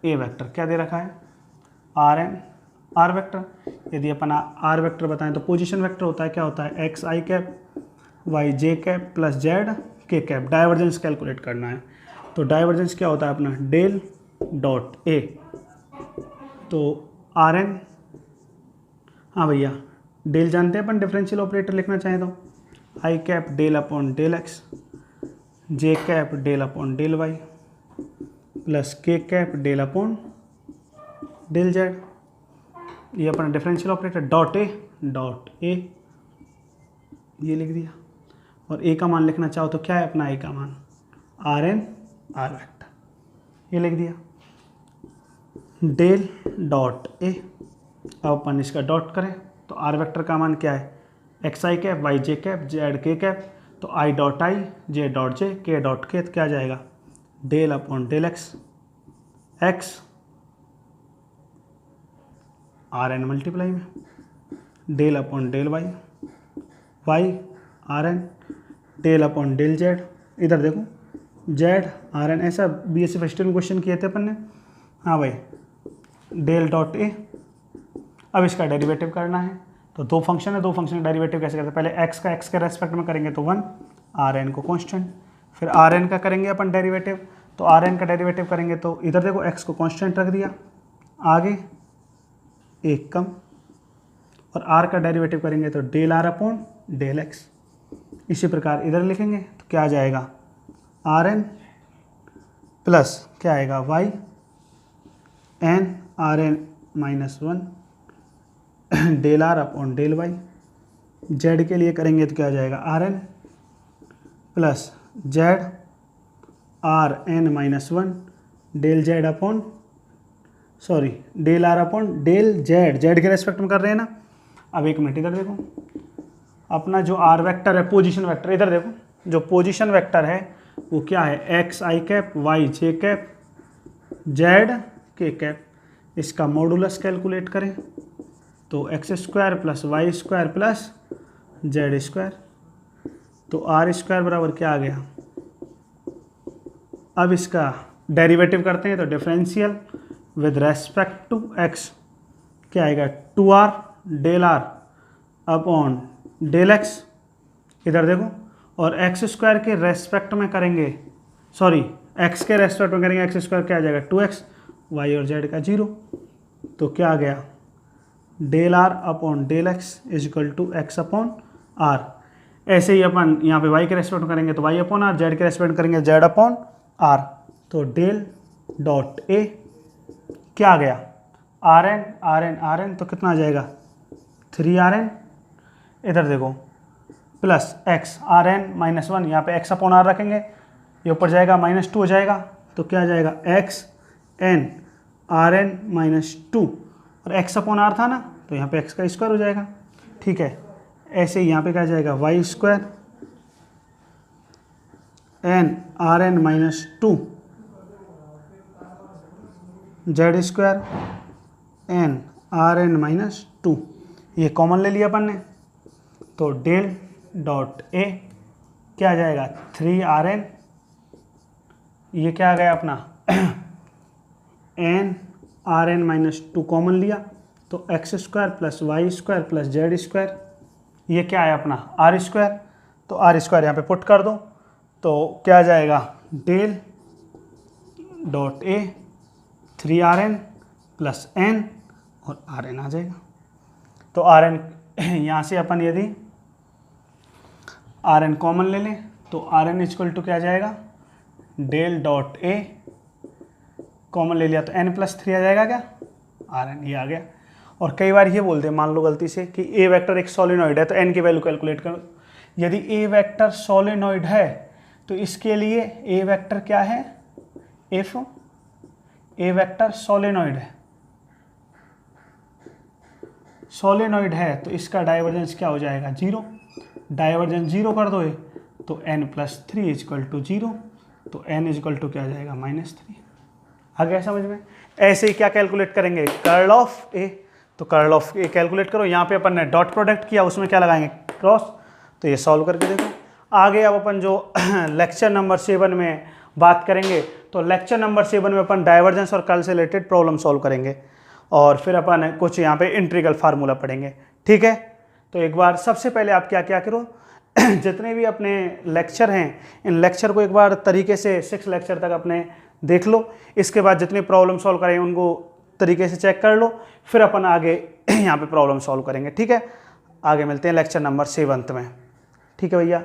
ए वेक्टर क्या दे रखा है, आर एन, आर वेक्टर। यदि अपन आर वेक्टर बताएं तो पोजीशन वेक्टर होता है, क्या होता है, एक्स आई cap Y j cap plus Z k cap. Divergence calculate करना है तो डाइवर्जेंस क्या होता है अपना, डेल डॉट ए। तो आर एन, हाँ भैया डेल जानते हैं अपन, डिफरेंशियल ऑपरेटर लिखना चाहें तो आई cap del upon del x, j cap del upon del y plus k cap del upon del z. ये अपना डिफरेंशियल ऑपरेटर, डॉट ए ये लिख दिया। और ए का मान लिखना चाहो तो क्या है अपना ए का मान, आर एन आर वेक्टर, ये लिख दिया। डेल डॉट ए, अब अपन इसका डॉट करें तो आर वेक्टर का मान क्या है, एक्स आई cap Y j cap Z k cap. तो I dot I, J dot J, के डॉट के, तो क्या आ जाएगा, del upon del x, x r n multiply में del upon del y, y r n del upon del z. इधर देखो जेड आर एन, ऐसा बीएससी फर्स्ट ईयर में क्वेश्चन किए थे अपन ने। हाँ भाई, डेल डॉट ए। अब इसका डेरिवेटिव करना है तो दो फंक्शन है, दो फंक्शन का डेरिवेटिव कैसे करते हैं, पहले x का x के रेस्पेक्ट में करेंगे तो 1, Rn को कांस्टेंट, फिर Rn का करेंगे अपन डेरिवेटिव, तो Rn का डेरिवेटिव करेंगे तो इधर देखो x को कांस्टेंट रख दिया, आगे एक कम, और r का डेरिवेटिव करेंगे तो del r upon del x। इसी प्रकार इधर लिखेंगे तो क्या आ जाएगा, Rn प्लस क्या आएगा y n Rn minus 1 del r upon del y। z के लिए करेंगे तो क्या आ जाएगा, Rn plus z Rn minus 1 del z upon del r upon del z के रेस्पेक्ट में कर रहे हैं ना। अब एक मिनट इधर देखो, अपना जो r वेक्टर है पोजीशन वेक्टर, इधर देखो जो पोजीशन वेक्टर है वो क्या है, x i cap y j cap z k cap. इसका मॉडुलस कैलकुलेट करें तो x square plus y square plus z square, तो r स्क्वायर बराबर क्या आ गया। अब इसका डेरिवेटिव करते हैं तो differential with respect to x क्या आएगा, 2r del r upon del x। इधर देखो, और x स्क्वायर के रेस्पेक्ट में करेंगे, x के रेस्पेक्ट में करेंगे x स्क्वायर क्या आ जाएगा 2x, y और z का 0, तो क्या आ गया del r upon del x is equal to x upon r। ऐसे ही अपन यहाँ पे y के रेस्पेक्ट में करेंगे तो y अपॉन r, z के रेस्पेक्ट में करेंगे z अपॉन r, तो डेल डॉट a क्या आ गया, Rn तो कितना आ जाएगा 3Rn। इधर देखो प्लस x Rn माइनस 1, यहाँ पे x अपॉन r रखेंगे, ये ऊपर जाएगा -2 हो जाएगा, तो क्या आ जाएगा x n Rn माइनस 2, और x अपॉन r था ना तो यहाँ पे x का स्क्वायर हो जाएगा। ठीक है, ऐसे ही यहाँ पे क्या आ जाएगा y square n Rn minus 2 z square n Rn minus 2, ये कॉमन ले लिया अपन ने, तो डेल डॉट a क्या आ जाएगा 3Rn, ये क्या आ गया अपना n Rn माइनस 2 कॉमन लिया तो x square plus y square plus z square, ये क्या है अपना आर स्क्वायर, तो आर स्क्वायर यहाँ पे पुट कर दो तो क्या आ जाएगा del dot a 3Rn plus n और Rn आ जाएगा। तो Rn यहाँ से अपन यदि Rn कॉमन ले लें तो Rn इक्वल टू क्या आ जाएगा, डेल डॉट a कॉमन ले लिया तो n प्लस 3 आ जाएगा क्या, Rn ये आ गया। और कई बार ये बोलते हैं, मान लो गलती से कि a वेक्टर एक सोलिनॉइड है तो n की वैल्यू कैलकुलेट करो। यदि a वेक्टर सोलिनॉइड है तो इसके लिए a वेक्टर क्या है, इफ a वेक्टर सोलिनॉइड है तो इसका डाइवर्जेंस क्या हो जाएगा 0, डाइवर्जेंस 0 कर दो तो n प्लस 3 इक्वल टू 0, तो n इक्वल टू क्या आ जाएगा -3। आ गया समझ में। ऐसे ही क्या कैलकुलेट करेंगे, कर्ल ऑफ a, तो कर्ल ऑफ a कैलकुलेट करो। यहाँ पे अपन ने डॉट प्रोडक्ट किया, उसमें क्या लगाएंगे क्रॉस, तो ये सॉल्व करके देखो। आगे अब अपन जो लेक्चर नंबर 7 में बात करेंगे तो लेक्चर नंबर 7 में अपन डाइवर्जेंस और कर्ल से रिलेटेड प्रॉब्लम सॉल्व करेंगे और फिर अपन कुछ यहाँ पे इंटीग्रल फार्मूला पढ़ेंगे। ठीक है, तो एक बार सबसे पहले आप क्या क्या करो जितने भी अपने लेक्चर हैं इन लेक्चर को एक बार तरीके से 6 लेक्चर तक अपने देख लो। इसके बाद जितनी प्रॉब्लम सॉल्व करेंगे उनको तरीके से चेक कर लो, फिर अपन आगे यहाँ पे प्रॉब्लम सॉल्व करेंगे। ठीक है, आगे मिलते हैं लेक्चर नंबर 7 में। ठीक है भैया।